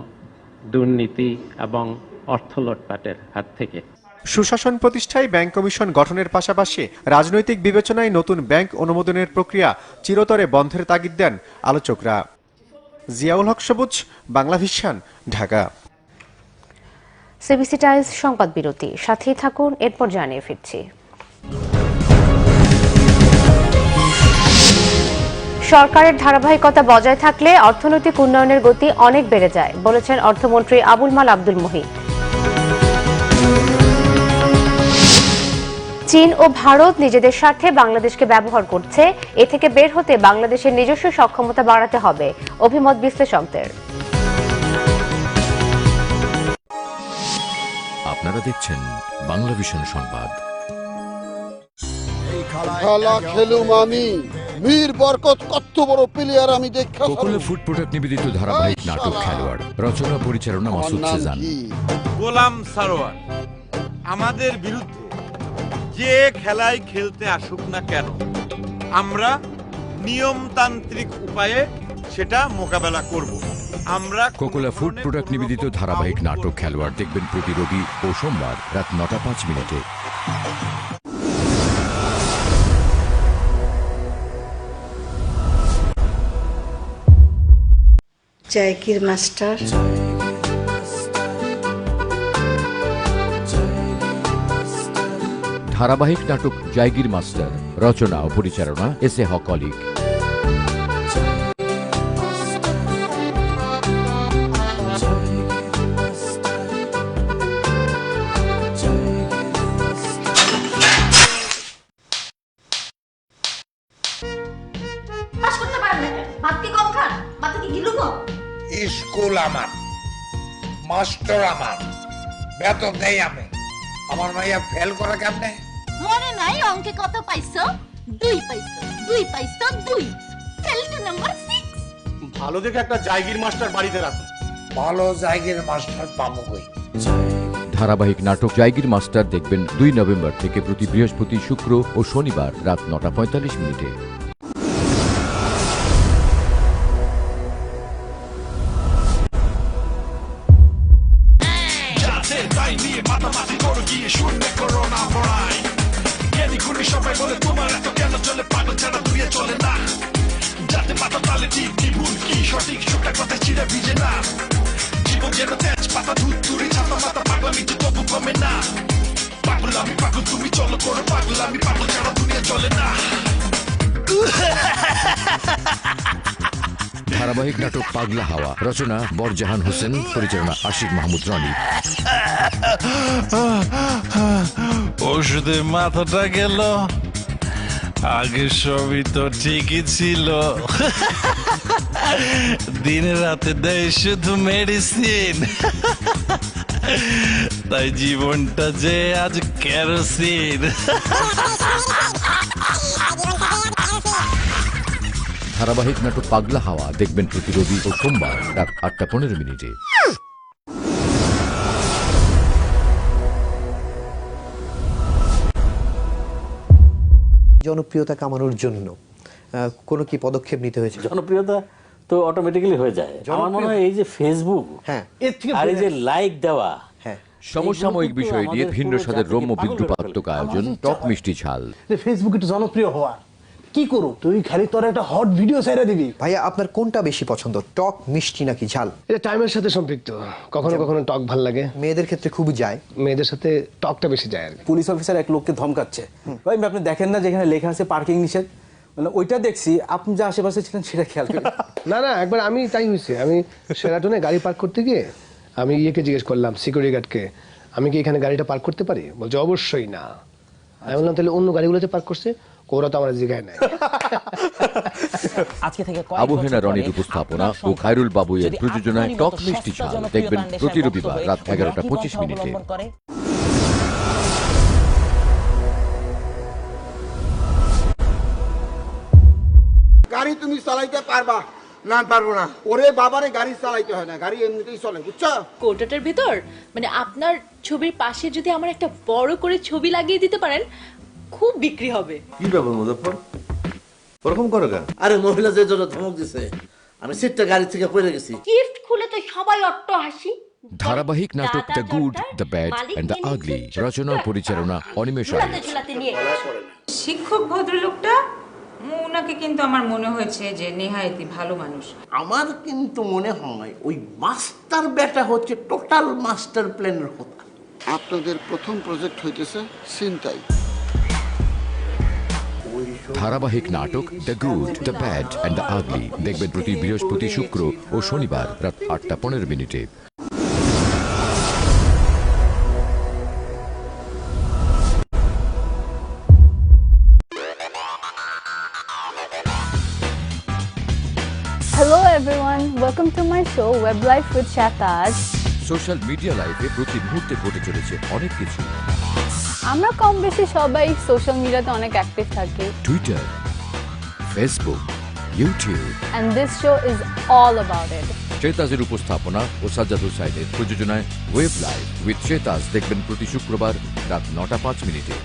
দুর্নীতি এবং অর্থ লুটপাটের হাত থেকে। সুশাসন প্রতিষ্ঠায় ব্যাংক কমিশন গঠনের পাশাপাশি রাজনৈতিক বিবেচনায় নতুন ব্যাংক অনুমোদনের প্রক্রিয়া চিরতরে বন্ধের তাগিদ দেন আলোচকরা। জিয়াউল হক সবুজ, Bangla vision, Dhaka. CBC Times সংবাদ বিরতি, সাথেই থাকুন, এরপর জানিয়ে ফিরছি। সরকারের ধারাবাহিকতা বজায় থাকলে অর্থনৈতিক উন্নয়নের গতি অনেক বেড়ে যায়, বলেছেন অর্থমন্ত্রী আবুল মাল আব্দুল মুহিত। চীন ও ভারত নিজেদের স্বার্থে বাংলাদেশকে ব্যবহার করছে, এ থেকে বের হতে বাংলাদেশের নিজস্ব সক্ষমতা বাড়াতে হবে, অভিমত বিশ্লেষকদের। আপনারা দেখছেন বাংলা ভিশন সংবাদ। খেলা খেলুম আমি, মীর বরকত কত বড় প্লেয়ার আমি দেখা। কোকোলে ফুড প্রোডাক্ট নিবেদিত ধারাবাহিক নাটক খেলোয়াড়, রচনা পরিচালনা মাসুদ সেজান। গোলাম সারোয়ার আমাদের বিরুদ্ধে যে খেলায় খেলতে আসুক না কেন, আমরা নিয়মতান্ত্রিক উপায়ে সেটা মোকাবেলা করব। আমরা কোকোলা ফুড প্রোডাক্ট নিবেদিত ধারাবাহিক নাটক খেলোয়াড় দেখবেন প্রতি রবি ও সোমবার রাত 9:05। জায়গির মাস্টার, ধারাবাহিক নাটক জায়গির মাস্টার, রচনা ও পরিচালনা এস এ হক অলিক। স্কুল আমার, মাস্টার আমার, বেতন নেই আমি। আমার মাইয়া ফেল করা কেমনে? মনে নাই অঙ্কে কত পাইছো? 2 পাইছো, 2 পাইছো, 2। Fail to number 6। ভালো দেখে একটা জায়গির মাস্টার বাড়িতে রাখুন। ভালো জায়গির মাস্টার পাবো কই? ধারাবাহিক নাটক জায়গির মাস্টার দেখবেন 2 নভেম্বর থেকে প্রতি বৃহস্পতি, শুক্র ও শনিবার রাত 9:45। ধারাবাহিক নাটক পাগলা হাওয়া, রচনা বরজাহান হোসেন, পরিচালনা আশিক মাহমুদ রনি। ওষুধে মাথাটা গেল, আগে সবই তো ঠিকই ছিল, দিনে রাতে দেয় শুধু মেডিসিন, তাই জীবনটা যে আজ কেরোসিন। ধারাবাহিক নাটক পাগলা হাওয়া দেখবেন প্রতি রবি ও সোমবার রাত 8:15। জনপ্রিয়তা কামানোর জন্য কোনো কি পদক্ষেপ নিতে হয়েছে? জনপ্রিয়তা তো অটোমেটিক্যালি হয়ে যায়। আমার মনে হয় এই যে ফেসবুক আর এই যে লাইক দেওয়া, সমসাময়িক বিষয় নিয়ে ভিন্ন স্বাদের রম্য বিদ্রুপাত্মক আয়োজন টক মিষ্টি ঝাল। ফেসবুক একটু জনপ্রিয় হওয়া কি করো তুই, খালি তোর একটা হট ভিডিও ছেড়ে দিবি। ভাইয়া আপনার কোনটা বেশি পছন্দ, টক মিষ্টি নাকি ঝাল? এটা টাইমের সাথে সম্পৃক্ত, কখনো কখনো টক ভাল লাগে। মেয়েদের ক্ষেত্রে খুবই যায়, মেয়েদের সাথে টকটা বেশি যায় আর কি। পুলিশ অফিসার এক লোককে ধমকাচ্ছে, ভাই আপনি দেখেন না যেখানে লেখা আছে পার্কিং নিষেধ, মানে ওইটা দেখছি, আপনি যে আশেপাশে ছিলেন সেটা খেয়াল করেন। না না, একবার আমি তাই হয়েছে, আমি সেরাটনে গাড়ি পার্ক করতে গিয়ে আমি ইয়েকে জিজ্ঞেস করলাম, সিকিউরিটি গার্ডকে, আমি কি এখানে গাড়িটা পার্ক করতে পারি? বলছে অবশ্যই না। আমি বললাম তাহলে অন্য গাড়িগুলোতে পার্ক করছে, ওরা তো আমার জিগায় নাই। আজকে থেকে আবু হেনা রনির উপস্থাপনা ও খায়রুল বাবুয়ের প্রযোজনায় টক মিষ্টি ঝাল দেখবেন প্রতি রবিবার রাত 11:25। গাড়ি তুমি চালাইতে পারবা না? পারবো না। ওরে বাবারে গাড়ি চালাইতে হয় না, গাড়ি এমনিতেই চলে, বুঝছো? কোটাটার ভিতর মানে আপনার ছবির পাশে যদি আমার একটা বড় করে ছবি লাগিয়ে দিতে পারেন, খুব বিক্রি হবে। কি ব্যাপার মুজফফর, ওরকম করো কেন? আরে মহিলা যে জন্য ধমক দিছে, আমি সিটটা গাড়ি থেকে পড়ে গেছি। গিফট খুলে তো সবাই অট্ট হাসি। ধারাবাহিক নাটক the good, the bad and the ugly, রচনা পরিচালনা অনিমেষ আইচ। শিক্ষক ভদ্রলোকটা, ওনাকে কিন্তু আমার মনে হয়েছে যে নেহায়েতি ভালো মানুষ। আমার কিন্তু মনে হয় ওই মাস্টার বেটা হচ্ছে টোটাল মাস্টার প্ল্যানের কথা। আপনাদের প্রথম প্রজেক্ট হইতেছে ছিনতাই। ধারাবাহিক নাটক the good, the bad and the ugly দেখবেন প্রতি বৃহস্পতি, শুক্র ও শনিবার রাত 8:15। Hello everyone, welcome to my show Web Life with Shataz. Social media লাইফে প্রতি মুহূর্তে ঘটে চলেছে অনেক কিছু। আমরা কম বেশি সবাই সোশ্যাল মিডিয়াতে অনেক অ্যাক্টিভ থাকি। Twitter, Facebook, YouTube, and this show is all about it. শেতাজের উপস্থাপনা ও সাজ্জাদ হোসাইনের প্রযোজনায় ওয়েব লাইভ উইথ শেতাজ দেখবেন প্রতি শুক্রবার রাত 9:05।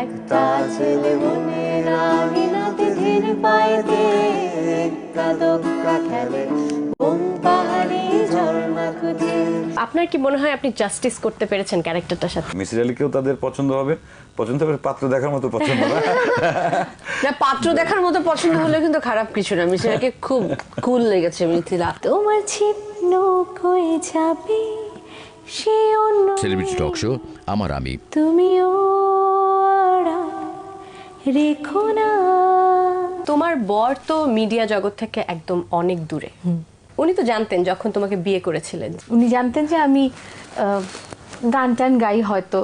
একটা ছেলে মনের আমিনাতে ধীর পায়েতে কাদক্কা খেলে কোন পাহাড়ি ঝর্ণা খুঁজে। আপনার কি মনে হয় আপনি জাস্টিস করতে পেরেছেন ক্যারেক্টারটার সাথে? মিসির আলীকেও তাদের পছন্দ হবে, পছন্দ হবে, পাত্র দেখার মতো পছন্দ না। না, পাত্র দেখার মতো পছন্দ হলে কিন্তু খারাপ কিছু না। মিথিলাকে খুব কুল লেগেছে। মিথিলা, তোমার ছিপ নৌকোয় যাবে সে অন্য সেলিব্রিটি টক শো আমার আমি, তুমিও রেখো না। তোমার বর তো মিডিয়া জগৎ থেকে একদম অনেক দূরে। উনি তো জানতেন যখন তোমাকে বিয়ে করেছিলেন, উনি জানতেন যে আমি গান টান গাই হয়তো।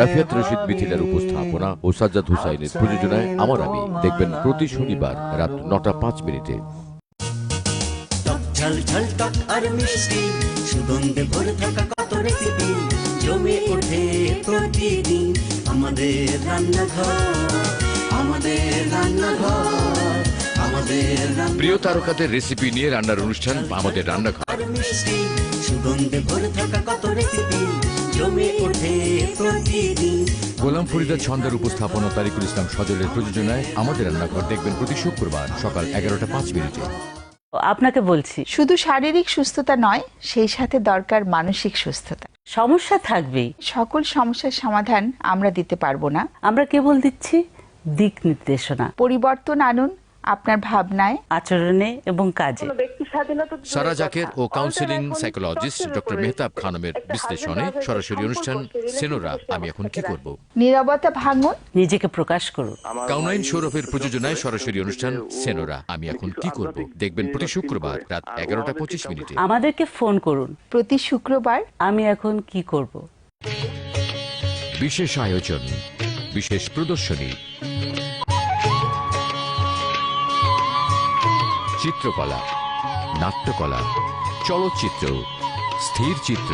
রাফিয়াত রশিদ মিথিলার উপস্থাপনা ও সাজ্জাদ হোসাইনের প্রযোজনায় আমার আমি দেখবেন প্রতি শনিবার রাত 9:05। ঝাল ঝাল টক আর মিষ্টি সুগন্ধে ভরে থাকা কত রেসিপি জমে ওঠে প্রতিদিন আমাদের রান্নাঘর, আমাদের রান্নাঘর, আমাদের প্রিয় তারকাদের রেসিপি নিয়ে রান্নার অনুষ্ঠান আমাদের রান্নাঘর। মিষ্টি সুগন্ধে ভরে থাকা কত রেসিপি জমে ওঠে প্রতিদিন। গোলাম ফরিদা ছন্দের উপস্থাপনা তারিকুল ইসলাম সজলের প্রযোজনায় আমাদের রান্নাঘর দেখবেন প্রতি শুক্রবার সকাল 11:05। আপনাকে বলছি, শুধু শারীরিক সুস্থতা নয়, সেই সাথে দরকার মানসিক সুস্থতা। সমস্যা থাকবেই, সকল সমস্যার সমাধান আমরা দিতে পারবো না, আমরা কেবল দিচ্ছি দিক নির্দেশনা। পরিবর্তন আনুন আপনার ভাবনায়, আচরণে এবং কাজে। ব্যক্তি স্বাধীনতা সারা জাকের ও কাউন্সিলিং সাইকোলজিস্ট ডক্টর মেহতাব খানমের বিশ্লেষণে সরাসরি অনুষ্ঠান সেনোরা আমি এখন কি করব। নীরবতা ভাঙুন, নিজেকে প্রকাশ করুন। কাউনাইন সৌরভের প্রযোজনায় সরাসরি অনুষ্ঠান সেনোরা আমি এখন কি করব দেখবেন প্রতি শুক্রবার রাত 11:25 আমাদেরকে ফোন করুন প্রতি শুক্রবার আমি এখন কি করব। বিশেষ আয়োজন, বিশেষ প্রদর্শনী, চিত্রকলা, নাট্যকলা, চলচ্চিত্র, স্থির চিত্র,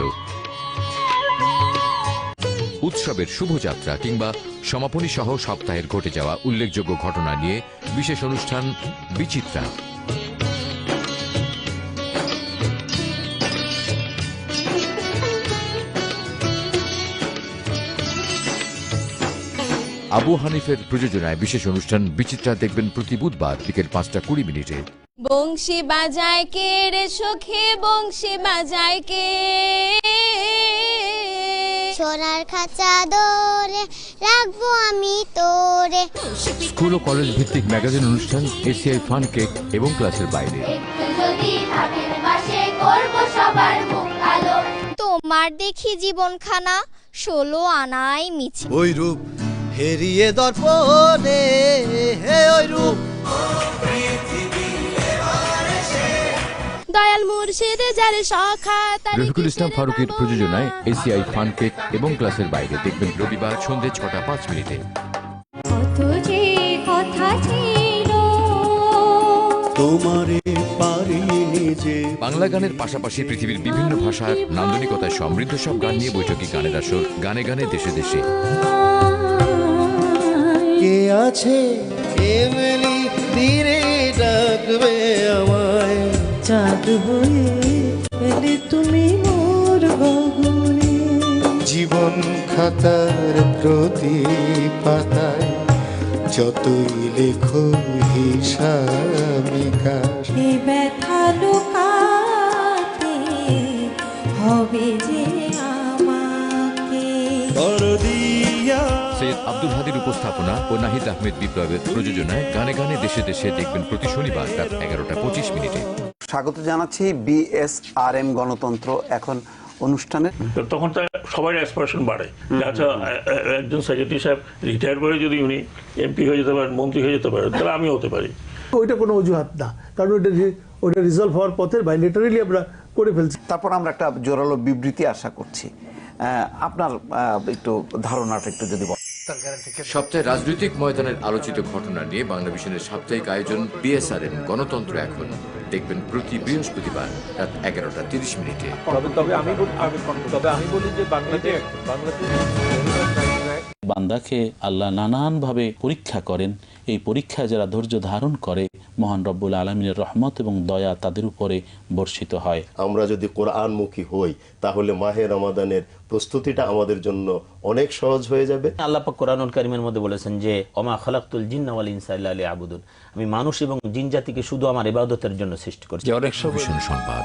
উৎসবের শুভযাত্রা কিংবা সমাপনী সহ সপ্তাহের ঘটে যাওয়া উল্লেখযোগ্য ঘটনা নিয়ে বিশেষ অনুষ্ঠান বিচিত্রা। আবু হানিফের প্রযোজনায় বিশেষ অনুষ্ঠান বিচিত্রা দেখবেন প্রতি বুধবার বিকেল 5:20। বংশী বাজায় কে রে সখী, বংশী বাজায় কে, সোনার খাঁচা দোরে রাখবো আমি তোরে। স্কুল ও কলেজ ভিত্তিক ম্যাগাজিন অনুষ্ঠান এসিআই ফান কেক এবং ক্লাসের বাইরে। তোমার দেখি জীবনখানা 16 আনাই মিছে, ওই রূপ হেরিয়ে দর্পণে, হে ওই রূপ দয়াল মুর্শিদে যারে সখা। রফিকুল ইসলাম ফারুকের প্রযোজনায় এসিআই ফান কেক এবং ক্লাসের বাইরে দেখবেন রবিবার সন্ধ্যে 6:05। কত যে কথা ছিল তোমারে পারিনি যে। বাংলা গানের পাশাপাশি পৃথিবীর বিভিন্ন ভাষার নান্দনিকতায় সমৃদ্ধ সব গান নিয়ে বৈঠকি গানের আসর গানে গানে দেশে দেশে। কে আছে এমনি ধীরে ডাকবে আমায়, চাঁদ হয়ে এলে তুমি মোর গগনে। জীবন খাতার প্রতি পাতায় যতই লেখো হিসাবিকার, এ ব্যথা লুকাতে হবে যে আমাকে। সৈয়দ আব্দুল হাদির উপস্থাপনা ও নাহিদ আহমেদ বিপ্লবের প্রযোজনায় গানে গানে দেশে দেশে দেখবেন প্রতি শনিবার রাত 11:25। স্বাগত জানাচ্ছি বিএসআরএম গণতন্ত্র এখন অনুষ্ঠানে। তখন সবাই অ্যাসপিরেশন বাড়ে, আচ্ছা একজন সেক্রেটারি সাহেব রিটায়ার করে যদি উনি এমপি হয়ে যেতে পারেন, মন্ত্রী হয়ে যেতে পারেন, তাহলে আমিও হতে পারি। ওইটা কোনো অজুহাত না, কারণ ওইটা রিজলভ হওয়ার পথে বাইলেটারালি আমরা করে ফেলছি। তারপর আমরা একটা জোরালো বিবৃতি আশা করছি। আপনার একটু ধারণাটা একটু যদি বলেন। সপ্তাহে রাজনৈতিক ময়দানের আলোচিত ঘটনা নিয়ে বাংলাদেশের সাপ্তাহিক আয়োজন বিএসআরএম গণতন্ত্র এখন দেখবেন প্রতি বৃহস্পতিবার রাত 11:30। তবে আমি বলি যে বান্দাকে আল্লাহ নানানভাবে পরীক্ষা করেন। এই পরীক্ষায় যারা ধৈর্য ধারণ করে মহান রব্বুল আলমিনের রহমত এবং দয়া তাদের উপরে বর্ষিত হয়। আমরা যদি কোরআনমুখী হই তাহলে মাহে রমাদানের প্রস্তুতিটা আমাদের জন্য অনেক সহজ হয়ে যাবে। আল্লাহ পাক কোরআনুল কারীমের মধ্যে বলেছেন যে ওমা খালাকতুল জিন্না ওয়াল ইনসা ইল্লা লিয়াবুদুন, আমি মানুষ এবং জিন জাতিকে শুধু আমার ইবাদতের জন্য সৃষ্টি করেছি। অনেক সংবাদ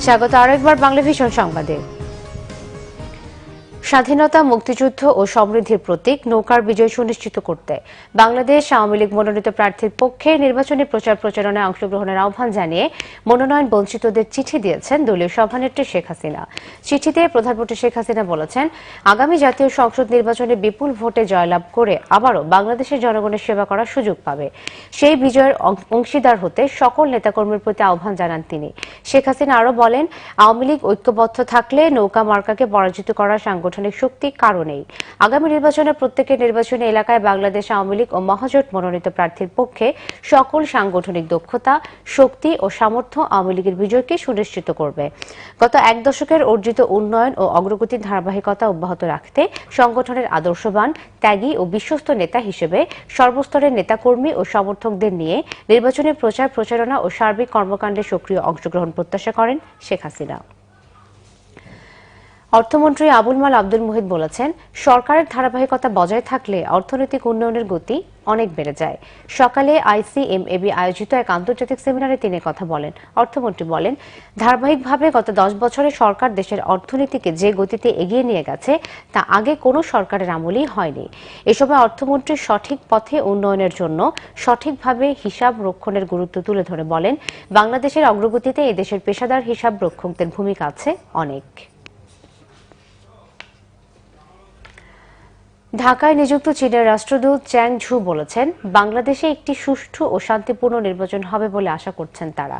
স্বাগত আরেকবার বাংলা ভিশন সংবাদে। স্বাধীনতা, মুক্তিযুদ্ধ ও সমৃদ্ধির প্রতীক নৌকার বিজয় সুনিশ্চিত করতে বাংলাদেশ আওয়ামী লীগ মনোনীত প্রার্থীর পক্ষে নির্বাচনী প্রচার প্রচারণায় অংশগ্রহণের আহ্বান জানিয়ে মনোনয়ন বঞ্চিতদের চিঠি দিয়েছেন দলীয় সভানেত্রী শেখ হাসিনা। চিঠিতে প্রধানমন্ত্রী শেখ হাসিনা বলেছেন, আগামী জাতীয় সংসদ নির্বাচনে বিপুল ভোটে জয়লাভ করে আবারও বাংলাদেশের জনগণের সেবা করার সুযোগ পাবে। সেই বিজয়ের অংশীদার হতে সকল নেতাকর্মীর প্রতি আহ্বান জানান তিনি। শেখ হাসিনা আরও বলেন, আওয়ামী লীগ ঐক্যবদ্ধ থাকলে নৌকা মার্কাকে পরাজিত করার সাংগঠনিক শক্তি কারণেই। আগামী নির্বাচনে প্রত্যেকের নির্বাচনী এলাকায় বাংলাদেশ আওয়ামী লীগ ও মহাজোট মনোনীত প্রার্থীর পক্ষে সকল সাংগঠনিক দক্ষতা, শক্তি ও সামর্থ্য আওয়ামী লীগের বিজয়কে সুনিশ্চিত করবে। গত এক দশকের অর্জিত উন্নয়ন ও অগ্রগতির ধারাবাহিকতা অব্যাহত রাখতে সংগঠনের আদর্শবান, ত্যাগী ও বিশ্বস্ত নেতা হিসেবে সর্বস্তরের নেতাকর্মী ও সমর্থকদের নিয়ে নির্বাচনী প্রচার প্রচারণা ও সার্বিক কর্মকাণ্ডে সক্রিয় অংশগ্রহণ প্রত্যাশা করেন শেখ হাসিনা। অর্থমন্ত্রী আবুল মাল আব্দুল মুহিত বলেছেন, সরকারের ধারাবাহিকতা বজায় থাকলে অর্থনৈতিক উন্নয়নের গতি অনেক বেড়ে যায়। সকালে ICMAB আয়োজিত এক আন্তর্জাতিক সেমিনারে তিনি কথা বলেন। অর্থমন্ত্রী বলেন, ধারাবাহিকভাবে গত 10 বছরে সরকার দেশের অর্থনীতিকে যে গতিতে এগিয়ে নিয়ে গেছে তা আগে কোনো সরকারের আমলেই হয়নি। এ সময় অর্থমন্ত্রী সঠিক পথে উন্নয়নের জন্য সঠিকভাবে হিসাব রক্ষণের গুরুত্ব তুলে ধরে বলেন, বাংলাদেশের অগ্রগতিতে এদেশের পেশাদার হিসাব রক্ষকদের ভূমিকা আছে অনেক। ঢাকায় নিযুক্ত চীনের রাষ্ট্রদূত চ্যাং ঝু বলেছেন, বাংলাদেশে একটি সুষ্ঠু ও শান্তিপূর্ণ নির্বাচন হবে বলে আশা করছেন তারা।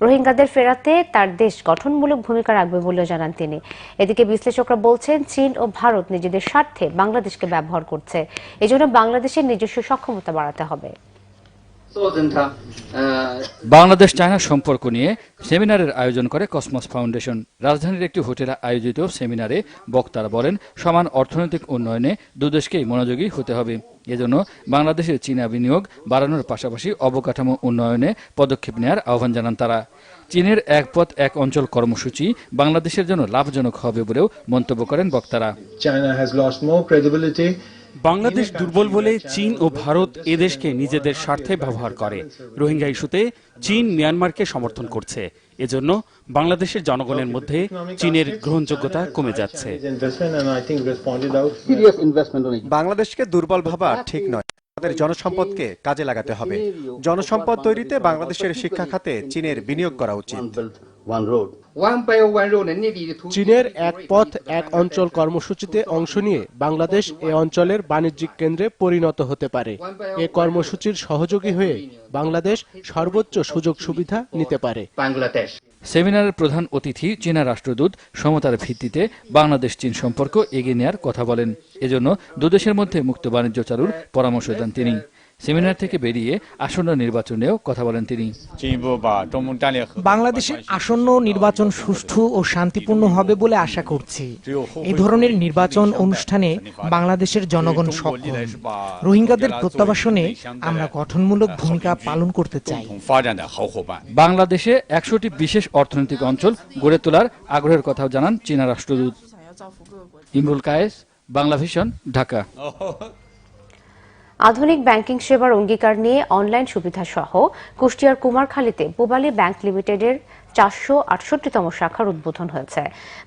রোহিঙ্গাদের ফেরাতে তার দেশ গঠনমূলক ভূমিকা রাখবে বলেও জানান তিনি। এদিকে বিশ্লেষকরা বলছেন, চীন ও ভারত নিজেদের স্বার্থে বাংলাদেশকে ব্যবহার করছে। এজন্য বাংলাদেশের নিজস্ব সক্ষমতা বাড়াতে হবে। বাংলাদেশ চায়না সম্পর্ক নিয়ে সেমিনারের আয়োজন করে কসমস ফাউন্ডেশন। রাজধানীর একটি হোটেলে আয়োজিত সেমিনারে বক্তারা বলেন, সমান অর্থনৈতিক উন্নয়নে দুদেশকেই মনোযোগী হতে হবে। এজন্য বাংলাদেশের চীনা বিনিয়োগ বাড়ানোর পাশাপাশি অবকাঠামো উন্নয়নে পদক্ষেপ নেওয়ার আহ্বান জানান তারা। চীনের এক পথ এক অঞ্চল কর্মসূচি বাংলাদেশের জন্য লাভজনক হবে বলেও মন্তব্য করেন বক্তারা। বাংলাদেশ দুর্বল বলে চীন ও ভারত এদেশকে নিজেদের স্বার্থে ব্যবহার করে। রোহিঙ্গা ইস্যুতে চীন মিয়ানমারকে সমর্থন করছে। এজন্য বাংলাদেশের জনগণের মধ্যে চীনের গ্রহণযোগ্যতা কমে যাচ্ছে। বাংলাদেশকে দুর্বল ভাবা ঠিক নয়। আমাদের জনসম্পদকে কাজে লাগাতে হবে। জনসম্পদ তৈরিতে বাংলাদেশের শিক্ষা খাতে চীনের বিনিয়োগ করা উচিত। চীনের এক পথ এক অঞ্চল কর্মসূচিতে অংশ নিয়ে বাংলাদেশ এ অঞ্চলের বাণিজ্যিক কেন্দ্রে পরিণত হতে পারে। এ কর্মসূচির সহযোগী হয়ে বাংলাদেশ সর্বোচ্চ সুযোগ সুবিধা নিতে পারে। সেমিনারের প্রধান অতিথি চীনা রাষ্ট্রদূত সমতার ভিত্তিতে বাংলাদেশ চীন সম্পর্ক এগিয়ে নেওয়ার কথা বলেন। এজন্য দুদেশের মধ্যে মুক্ত বাণিজ্য চালুর পরামর্শ দেন তিনি। সেমিনার থেকে বেরিয়ে আসন্ন নির্বাচনেও কথা বলেন তিনি। বাংলাদেশের আসন্ন নির্বাচন সুষ্ঠু ও শান্তিপূর্ণ হবে বলে আশা করছি। এই ধরনের নির্বাচন অনুষ্ঠানে বাংলাদেশের জনগণ সক্ষম। রোহিঙ্গাদের প্রত্যাবাসনে আমরা গঠনমূলক ভূমিকা পালন করতে চাই। বাংলাদেশে 100টি বিশেষ অর্থনৈতিক অঞ্চল গড়ে তোলার আগ্রহের কথাও জানান চীনা রাষ্ট্রদূত। ইমরুল কায়েস, বাংলা ভিশন, ঢাকা। আধুনিক ব্যাংকিং সেবার অঙ্গীকার নিয়ে অনলাইন সুবিধা সহ কুষ্টিয়ার কুমারখালীতে পূবালী ব্যাংক লিমিটেডের 468তম শাখার উদ্বোধন হয়েছে।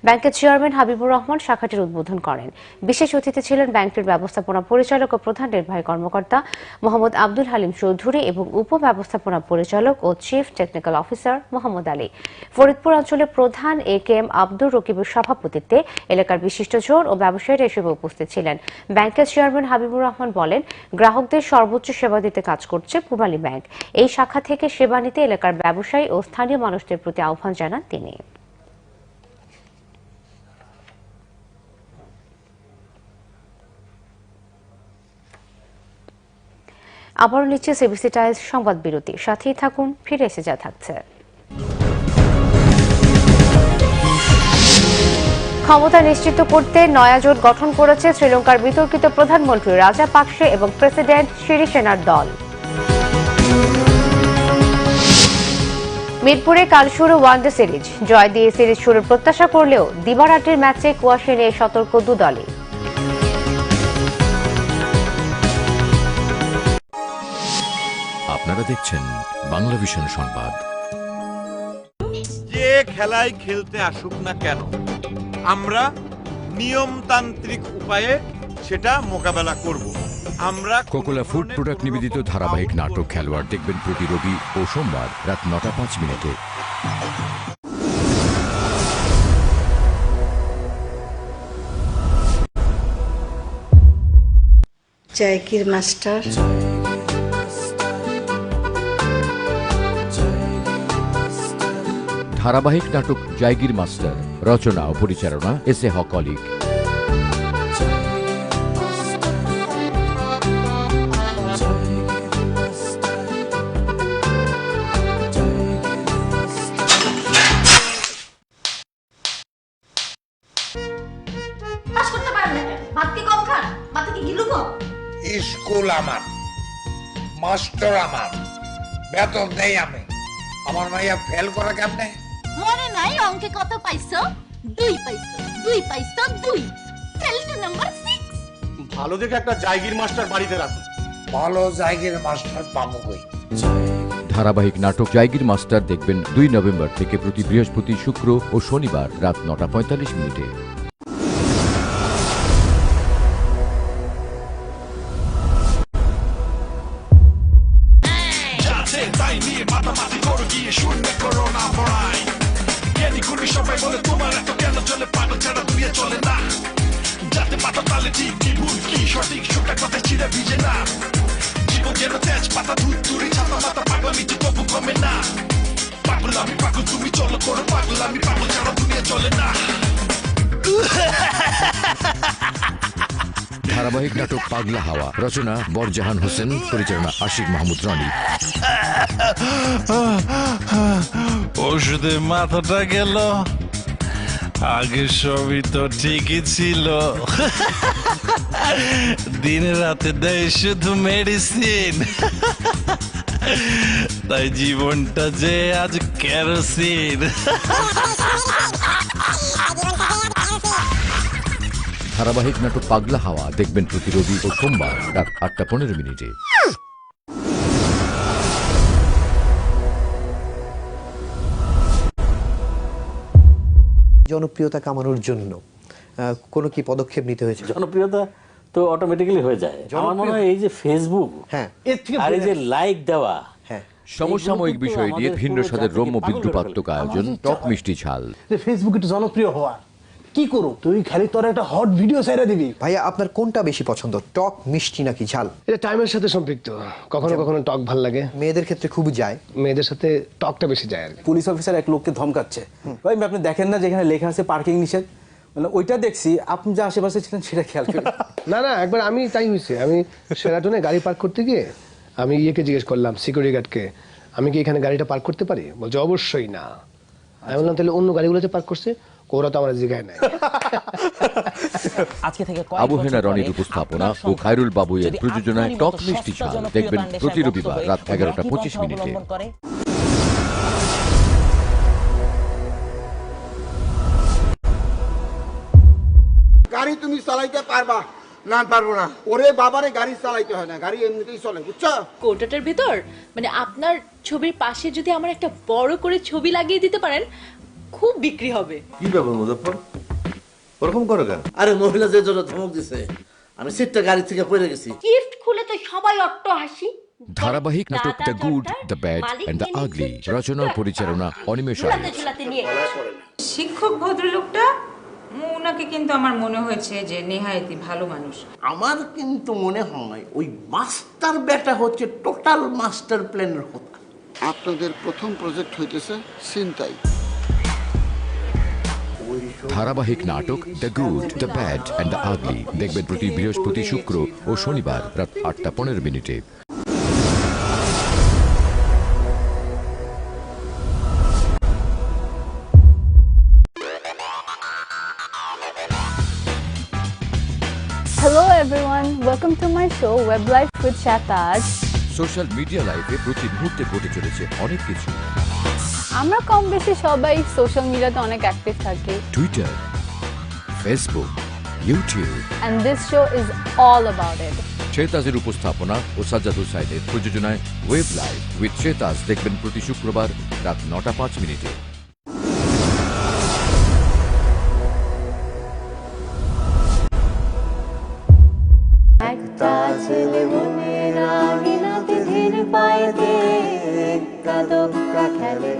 ব্যাংকের চেয়ারম্যান হাবিবুর রহমান শাখাটির উদ্বোধন করেন। বিশেষ অতিথি ছিলেন ব্যাংকটির ব্যবস্থাপনা পরিচালক ও প্রধান নির্বাহী কর্মকর্তা মোহাম্মদ আব্দুল হালিম চৌধুরী এবং উপব্যবস্থাপনা পরিচালক ও chief technical officer Mohammad Ali. Faridpur অঞ্চলের প্রধান AKM আব্দুর রকিবের সভাপতিত্বে এলাকার বিশিষ্টজন ও ব্যবসায়ীরা এসবে উপস্থিত ছিলেন। ব্যাংকের চেয়ারম্যান হাবিবুর রহমান বলেন, গ্রাহকদের সর্বোচ্চ সেবা দিতে কাজ করছে পূবালী ব্যাংক। এই শাখা থেকে সেবা নিতে এলাকার ব্যবসায়ী ও স্থানীয় মানুষদের প্রতি আহ্বান জানান তিনি। আবারও নিচ্ছে সিবিসি টাইলস সংবাদ বিরতি। সাথেই থাকুন, ফিরে এসে যা থাকছে। ক্ষমতা নিশ্চিত করতে নয়া জোট গঠন করেছে শ্রীলঙ্কার বিতর্কিত প্রধানমন্ত্রী রাজাপাকসে এবং প্রেসিডেন্ট সিরিসেনার দল। মিরপুরে কাল শুরু ওয়ানডে সিরিজ। জয় দিয়ে সিরিজ শুরুর প্রত্যাশা করলেও দিবারাত্রির ম্যাচে কুয়াশা নিয়ে সতর্ক দুদলই। আপনারা দেখছেন বাংলা ভিশন সংবাদ। যে খেলায় খেলতে আসুক না কেন, আমরা নিয়মতান্ত্রিক উপায়ে সেটা মোকাবেলা করব। আমরা কোকোলা ফুড প্রোডাক্ট নিবেদিত ধারাবাহিক নাটক খেলোয়াড় দেখবেন প্রতি রবি ও সোমবার রাত 9:05 জায়গির মাস্টার। ধারাবাহিক নাটক জায়গির মাস্টার, রচনা ও পরিচালনা এসএ হক অলিক। স্কুল আমার, মাস্টার আমার, বেতন নেই আমি। আমার মাইয়া ফেল করে কেমনে? মনে নাই অঙ্কে কত পাইছো? 2 পাইছো। 2 পয়সা 2 সেল টু নাম্বার 6 ভালো দেখে একটা জায়গির মাস্টার বাড়িতে রাখুন। ভালো জায়গের মাস্টার পাবো কই? ধারাবাহিক নাটক জায়গির মাস্টার দেখবেন 2 নভেম্বর থেকে প্রতি বৃহস্পতি, শুক্র ও শনিবার রাত 9:45 ধারাবাহিক নাটক পাগলা হাওয়া, রচনা বরজাহান হোসেন, পরিচালনা আশিক মাহমুদ রনি। ওষুধে মাথাটা গেল, আগে সবই তো ঠিকই ছিল। দিনে রাতে দেয় শুধু মেডিসিন, তাই জীবনটা যে আজ কেরোসিন। ধারাবাহিক নাটক পাগলা হাওয়া দেখবেন প্রতি রবি ও সোমবার রাত 8:15। জনপ্রিয়তা কামানোর জন্য কোনো কি পদক্ষেপ নিতে হয়েছে? জনপ্রিয়তা তো অটোমেটিক্যালি হয়ে যায়। আমার মনে হয় এই যে ফেসবুক, হ্যাঁ, আর এই যে লাইক দেওয়া, হ্যাঁ, সমসাময়িক বিষয় নিয়ে ভিন্ন স্বাদের রম্য বিদ্রুপাত্মক আয়োজন টক মিষ্টি ঝাল। ফেসবুকে একটু জনপ্রিয় হওয়া কি করো তুই, খালি তোর একটা হট ভিডিও ছাইরা দিবি। ভাইয়া আপনার কোনটা বেশি পছন্দ, টক মিষ্টি নাকি ঝাল? এটা টাইমের সাথে সম্পৃক্ত, কখনো কখনো টক ভাল লাগে। মেয়েদের ক্ষেত্রে খুব যায়, মেয়েদের সাথে টকটা বেশি যায় আর কি। পুলিশ অফিসার এক লোককে ধমকাচ্ছে, ভাই আপনি দেখেন না যেখানে লেখা আছে পার্কিং নিষেধ? মানে ওইটা দেখছি, আপনি যে আশেপাশে ছিলেন সেটা খেয়াল করেন। না না, একবার আমি তাই হয়েছে, আমি সেরাটনে গাড়ি পার্ক করতে গিয়ে আমি ইয়েকে জিজ্ঞেস করলাম, সিকিউরিটি গার্ডকে, আমি কি এখানে গাড়িটা পার্ক করতে পারি? বলছে অবশ্যই না। আমি বললাম তাহলে অন্য গাড়িগুলোতে পার্ক করছে, ওরা তো আমার জিগায় নাই। আজকে থেকে আবু হেনা রনির উপস্থাপনা ও খায়রুল বাবুয়ের প্রযোজনায় টক মিষ্টি ঝাল দেখবেন প্রতি রবিবার রাত 11:25। গাড়ি তুমি চালাইতে পারবা না? পারবো না। ওরে বাবারে গাড়ি চালাইতে হয় না, গাড়ি এমনিতেই চলে, বুঝছো? কোটাটার ভেতর মানে আপনার ছবির পাশে যদি আমার একটা বড় করে ছবি লাগিয়ে দিতে পারেন, খুব বিক্রি হবে। কি ব্যাপার মুজফফর, ওরকম করো কেন? আরে মহিলা যে জোরে ধমক দিছে, আমি সিটটা গাড়ি থেকে পড়ে গেছি। গিফট খুলে তো সবাই অট্ট হাসি। ধারাবাহিক নাটক the good, the bad and the ugly, রচনা ও পরিচালনা অনিমেষ রায়। শিক্ষক ভদ্রলোকটা, ওনাকে কিন্তু আমার মনে হয়েছে যে নেহায়েতি ভালো মানুষ। আমার কিন্তু মনে হয় ওই মাস্টার বেটা হচ্ছে টোটাল মাস্টার প্ল্যানের হোতা। আপনাদের প্রথম প্রজেক্ট হইতেছে ছিনতাই। ধারাবাহিক নাটক the good, the bad and the ugly দেখবেন প্রতি বৃহস্পতি, শুক্র ও শনিবার রাত 8:15। Hello everyone, welcome to my show Web Life with Shataz. Social media লাইফে প্রতি মুহূর্তে ঘটে চলেছে অনেক কিছু। আমরা কম বেশি সবাই সোশ্যাল মিডিয়াতে অনেক অ্যাক্টিভ থাকি। Twitter, Facebook, YouTube, and this show is all about it. শেতাজের উপস্থাপনা ও সাজ্জাদ হুসাইনের প্রযোজনায় ওয়েব লাইভ উইথ শেতাজ দেখবেন প্রতি শুক্রবার রাত 9:05। একটা ছেলে মনের আঙিনাতে ধীর পায়েতে এক্কা খেলে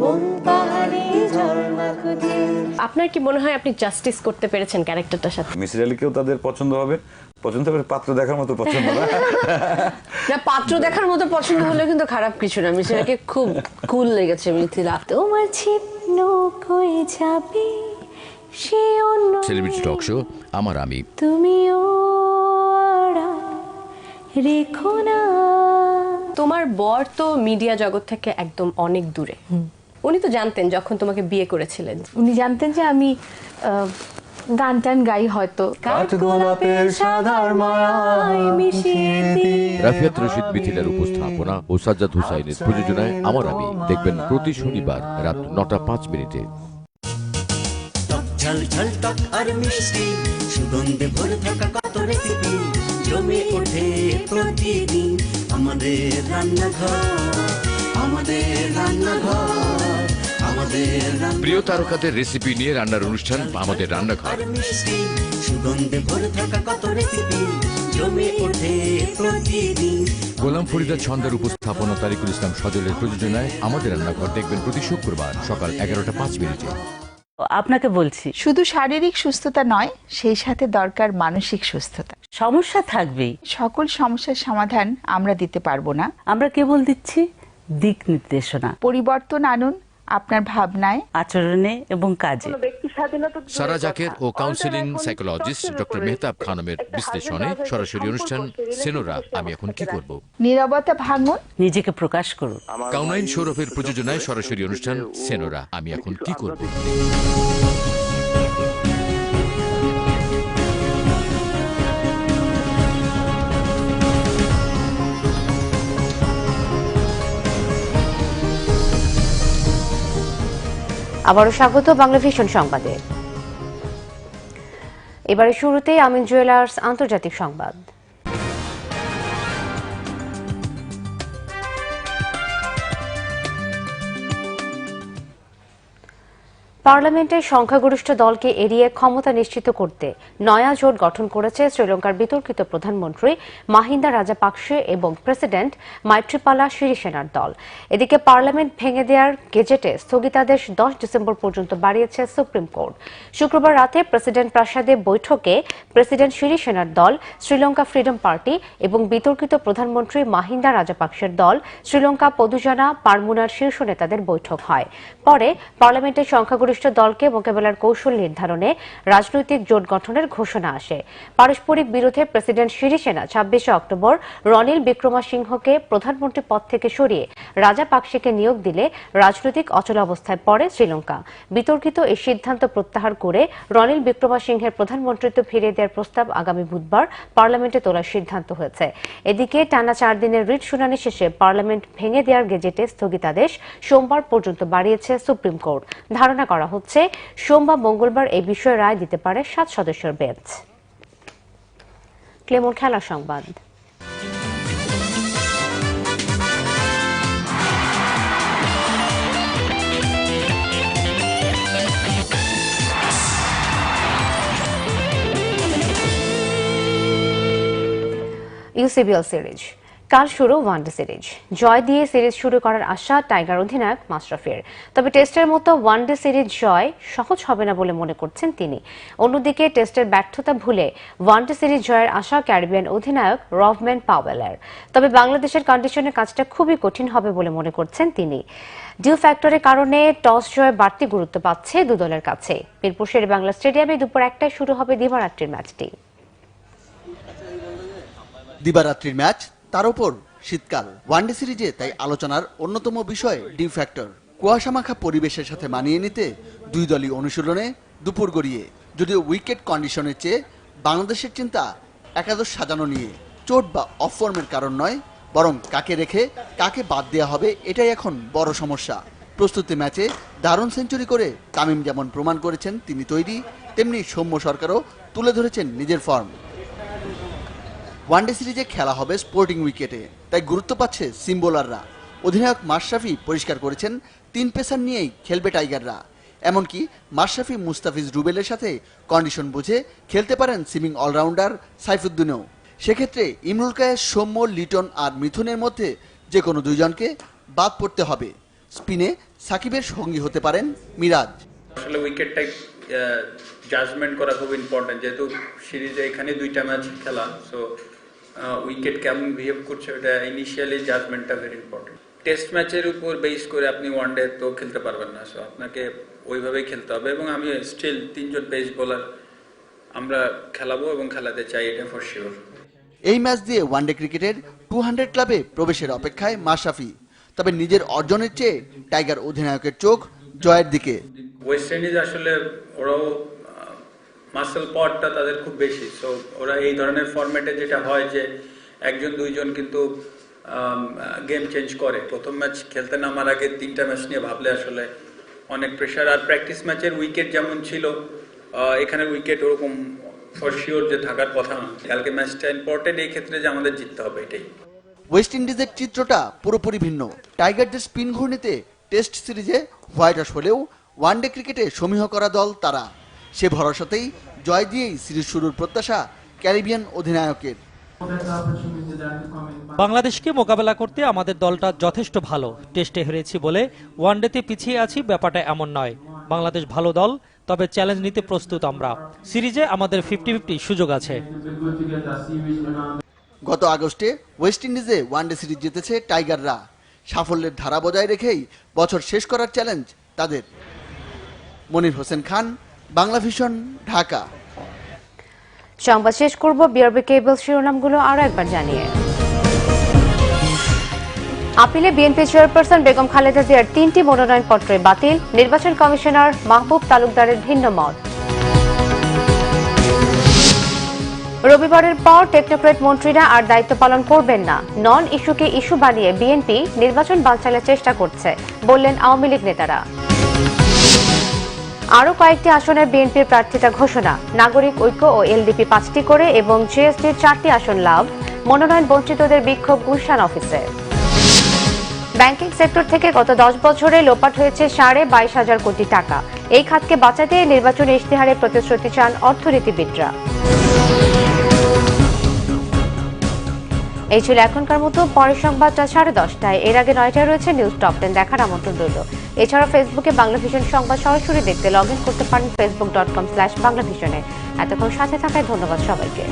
বন পাহাড়ি ঝর্ণা খুঁজে। আপনার কি মনে হয় আপনি জাস্টিস করতে পেরেছেন ক্যারেক্টারটার সাথে? মিসির আলীকেও তাদের পছন্দ হবে, পছন্দ হবে, পাত্র দেখার মতো পছন্দ না। না, পাত্র দেখার মতো পছন্দ হলে কিন্তু খারাপ কিছু না। মিসির আলীকে খুব কুল লেগেছে মিথিলা। তোমার ছিপ নৌকোয় যাবে সে অন্য সেলিব্রিটি টক শো আমার আমি। তুমিও রেখো না। তোমার বর তো মিডিয়া জগৎ থেকে একদম অনেক দূরে। উনি তো জানতেন যখন তোমাকে বিয়ে করেছিলেন? উনি জানতেন যে আমি গান টান গাই হয়তো। রাফিয়াত রশিদ মিথিলার উপস্থাপনা ও সাজ্জাদ হুসাইনের প্রযোজনায় আমার আমি দেখবেন প্রতি শনিবার রাত 9:05। ঝাল ঝাল টক আর মিষ্টি সুগন্ধে ভরে থাকা কত রেসিপি জমে ওঠে প্রতিদিন আমাদের রান্নাঘর, আমাদের রান্নাঘর, আমাদের প্রিয় তারকাদের রেসিপি নিয়ে রান্নার অনুষ্ঠান আমাদের রান্নাঘর। মিষ্টি সুগন্ধে ভরে থাকা কত রেসিপি জমে ওঠে প্রতিদিন। গোলাম ফরিদা ছন্দের উপস্থাপনা, তারিকুল ইসলাম সজলের প্রযোজনায় আমাদের রান্নাঘর দেখবেন প্রতি শুক্রবার সকাল 11:05। আপনাকে বলছি, শুধু শারীরিক সুস্থতা নয়, সেই সাথে দরকার মানসিক সুস্থতা। সমস্যা থাকবেই, সকল সমস্যার সমাধান আমরা দিতে পারবো না, আমরা কেবল দিচ্ছি দিক নির্দেশনা। পরিবর্তন আনুন আপনার ভাবনায়, আচরণে এবং কাজে। সারা জাকের ও কাউন্সিলিং সাইকোলজিস্ট ডক্টর মেহতাব খানমের বিশ্লেষণে সরাসরি অনুষ্ঠান সেনোরা আমি এখন কি করব। নীরবতা ভাঙুন, নিজেকে প্রকাশ করুন। কাউনাইন সৌরভের প্রযোজনায় সরাসরি অনুষ্ঠান সেনোরা আমি এখন কি করব। আবারও স্বাগত বাংলা ভিশন সংবাদে। এবারে শুরুতেই আমিন জুয়েলার্স আন্তর্জাতিক সংবাদ। পার্লামেন্টের সংখ্যাগরিষ্ঠ দলকে এড়িয়ে ক্ষমতা নিশ্চিত করতে নয়া জোট গঠন করেছে শ্রীলঙ্কার বিতর্কিত প্রধানমন্ত্রী মাহিন্দা রাজাপাকসে এবং প্রেসিডেন্ট মাইত্রিপালা সিরিসেনার দল। এদিকে পার্লামেন্ট ভেঙে দেওয়ার গেজেটে স্থগিতাদেশ 10 ডিসেম্বর পর্যন্ত বাড়িয়েছে সুপ্রিম কোর্ট। শুক্রবার রাতে প্রেসিডেন্ট প্রাসাদে বৈঠকে প্রেসিডেন্ট সিরিসেনার দল, শ্রীলঙ্কা ফ্রিডম পার্টি এবং বিতর্কিত প্রধানমন্ত্রী মাহিন্দা রাজাপাকসের দল শ্রীলঙ্কা পদুজানা পারমুনার শীর্ষ নেতাদের বৈঠক হয়। পরে পার্লামেন্টের সংখ্যাগরিষ্ঠ দলকে মোকাবেলার কৌশল নির্ধারণে রাজনৈতিক জোট গঠনের ঘোষণা আসে। পারস্পরিক বিরোধে প্রেসিডেন্ট সিরিসেনা 26 অক্টোবর রনিল বিক্রমাসিংহকে প্রধানমন্ত্রী পদ থেকে সরিয়ে রাজাপাকসেকে নিয়োগ দিলে রাজনৈতিক অচলাবস্থায় পড়ে শ্রীলঙ্কা। বিতর্কিত এই সিদ্ধান্ত প্রত্যাহার করে রনিল বিক্রমাসিংহের প্রধানমন্ত্রিত্ব ফিরিয়ে দেওয়ার প্রস্তাব আগামী বুধবার পার্লামেন্টে তোলার সিদ্ধান্ত হয়েছে। এদিকে টানা 4 দিনের রিট শুনানি শেষে পার্লামেন্ট ভেঙে দেওয়ার গেজেটে স্থগিতাদেশ সোমবার পর্যন্ত বাড়িয়েছে সুপ্রিম কোর্ট। ধারণা করা হচ্ছে সোমবার মঙ্গলবার এই বিষয়ে রায় দিতে পারে 7 সদস্যের বেঞ্চ। ক্লেমন খেলার সংবাদ। ইউসিবিএল সিরিজ কাল শুরু ওয়ানডে সিরিজ। জয় দিয়ে সিরিজ শুরু করার আশা টাইগার অধিনায়ক মাশরাফির। তবে টেস্টের মতো ওয়ানডে সিরিজ জয় সহজ হবে না বলে মনে করছেন তিনি। অন্যদিকে টেস্টের ব্যর্থতা ভুলে ওয়ানডে সিরিজ জয়ের আশা ক্যারিবিয়ান অধিনায়ক রভম্যান পাওয়েলের। তবে বাংলাদেশের কন্ডিশনে কাজটা খুবই কঠিন হবে বলে মনে করছেন তিনি। ডিউ ফ্যাক্টরের কারণে টস জয় বাড়তি গুরুত্ব পাচ্ছে দু দলের কাছে। মিরপুর শেরে বাংলা স্টেডিয়ামে দুপুর 1টায় শুরু হবে দিবারাত্রির ম্যাচটি। দিবারাত্রির ম্যাচ, তার উপর শীতকাল। ওয়ানডে সিরিজে তাই আলোচনার অন্যতম বিষয় ডিউ ফ্যাক্টর। কুয়াশামাখা পরিবেশের সাথে মানিয়ে নিতে দুই দলই অনুশীলনে দুপুর গড়িয়ে। যদিও উইকেট কন্ডিশনের চেয়ে বাংলাদেশের চিন্তা একাদশ সাজানো নিয়ে। চোট বা অফ ফর্মের কারণ নয়, বরং কাকে রেখে কাকে বাদ দেওয়া হবে এটাই এখন বড় সমস্যা। প্রস্তুতি ম্যাচে দারুণ সেঞ্চুরি করে তামিম যেমন প্রমাণ করেছেন তিনি তৈরি, তেমনি সৌম্য সরকারও তুলে ধরেছেন নিজের ফর্ম। ওয়ানডে সিরিজে খেলা হবে স্পোর্টিং উইকেটে, তাই গুরুত্ব পাচ্ছে সিম বোলাররা। অধিনায়ক মাশরাফি পরিষ্কার করেছেন 3 পেসার নিয়েই খেলবে টাইগাররা। এমনকি মাশরাফি মুস্তাফিজ রুবেলের সাথে কন্ডিশন বুঝে খেলতে পারেন সিমিং অলরাউন্ডার সাইফুদ্দিনও। সেক্ষেত্রে ইমরুল কায়েস, সৌম্য, লিটন আর মিথুনের মধ্যে যে কোনো দুইজনকে বাদ পড়তে হবে। স্পিনে সাকিবের সঙ্গী হতে পারেন মিরাজ। আসলে উইকেটটাই জাজমেন্ট করা খুব ইম্পর্টেন্ট, যেহেতু সিরিজে এখানে 2টা ম্যাচ খেলা, সো উইকেট কেমন বিহেভ করছে ওটা ইনিশিয়ালি জাজমেন্টটা ভেরি ইম্পর্টেন্ট। টেস্ট ম্যাচের উপর বেস করে আপনি ওয়ানডে তো খেলতে পারবেন না, সো আপনাকে ওইভাবেই খেলতে হবে। এবং আমি স্টিল 3 জন পেস বোলার আমরা খেলাবো এবং খেলাতে চাই, এটা ফর শিওর। এই ম্যাচ দিয়ে ওয়ানডে ক্রিকেটের 200 ক্লাবে প্রবেশের অপেক্ষায় মাশরাফি। তবে নিজের অর্জনের চেয়ে টাইগার অধিনায়কের চোখ জয়ের দিকে। ওয়েস্ট ইন্ডিজ আসলে ওরাও মাসেল পাওয়ারটা তাদের খুব বেশি, সো ওরা এই ধরনের ফরম্যাটে যেটা হয় যে 1-2 কিন্তু গেম চেঞ্জ করে। প্রথম ম্যাচ খেলতে নামার আগে 3টা ম্যাচ নিয়ে ভাবলে আসলে অনেক প্রেশার। আর প্র্যাকটিস ম্যাচের উইকেট যেমন ছিল এখানে উইকেট ওরকম ফর শিওর যে থাকার কথা না। কালকে ম্যাচটা ইম্পর্টেন্ট এই ক্ষেত্রে যে আমাদের জিততে হবে এটাই। ওয়েস্ট ইন্ডিজের চিত্রটা পুরোপুরি ভিন্ন। টাইগারদের স্পিন ঘূর্ণিতে টেস্ট সিরিজে হোয়াইট ওয়াশ হলেও ওয়ানডে ক্রিকেটে সমীহ করা দল তারা। সে ভরসাতেই জয় দিয়েই সিরিজ শুরুর প্রত্যাশা ক্যারিবিয়ান অধিনায়কের। বাংলাদেশকে মোকাবেলা করতে আমাদের দলটা যথেষ্ট ভালো। টেস্টে হেরেছি বলে ওয়ানডেতে পিছিয়ে আছি ব্যাপারটা এমন নয়। বাংলাদেশ ভালো দল, তবে চ্যালেঞ্জ নিতে প্রস্তুত আমরা। সিরিজে আমাদের 50-50 সুযোগ আছে। গত আগস্টে ওয়েস্ট ইন্ডিজে ওয়ানডে সিরিজ জিতেছে টাইগাররা। সাফল্যের ধারা বজায় রেখেই বছর শেষ করার চ্যালেঞ্জ তাদের। মনির হোসেন খান, বাংলা ভিশন, ঢাকা। সংবাদ শেষ করব বিআরবি কেবল শিরোনামগুলো আরো একবার জানিয়ে। আপিলে বিএনপি চেয়ারপারসন বেগম খালেদা জিয়ার 3টি মনোনয়নপত্রই বাতিল। নির্বাচন কমিশনার মাহবুব তালুকদারের ভিন্ন মত। রবিবারের পর টেকনোক্রেট মন্ত্রীরা আর দায়িত্ব পালন করবেন না। নন ইস্যুকে ইস্যু বানিয়ে বিএনপি নির্বাচন বানচালের চেষ্টা করছে বললেন আওয়ামী লীগ নেতারা। আরও কয়েকটি আসনে বিএনপির প্রার্থিতা ঘোষণা। নাগরিক ঐক্য ও এলডিপি 5টি করে এবং জেএসডির 4টি আসন লাভ। মনোনয়ন বঞ্চিতদের বিক্ষোভ গুলশান অফিসে। ব্যাংকিং সেক্টর থেকে গত 10 বছরে লোপাট হয়েছে 22,500 কোটি টাকা। এই খাতকে বাঁচাতে নির্বাচনী ইশতেহারে প্রতিশ্রুতি চান অর্থনীতিবিদরা। এই ছিল এখনকার মতো। পরের সংবাদটা 10:30টায়। এর আগে 9টায় রয়েছে নিউজ টপ 10 দেখার আমন্ত্রণ রইল। এছাড়া ফেসবুকে বাংলা ভিশন সংবাদ সরাসরি দেখতে লগ ইন করতে পারেন facebook.com/বাংলাভিশনে। এতক্ষণ সাথে থাকায় ধন্যবাদ সবাইকে।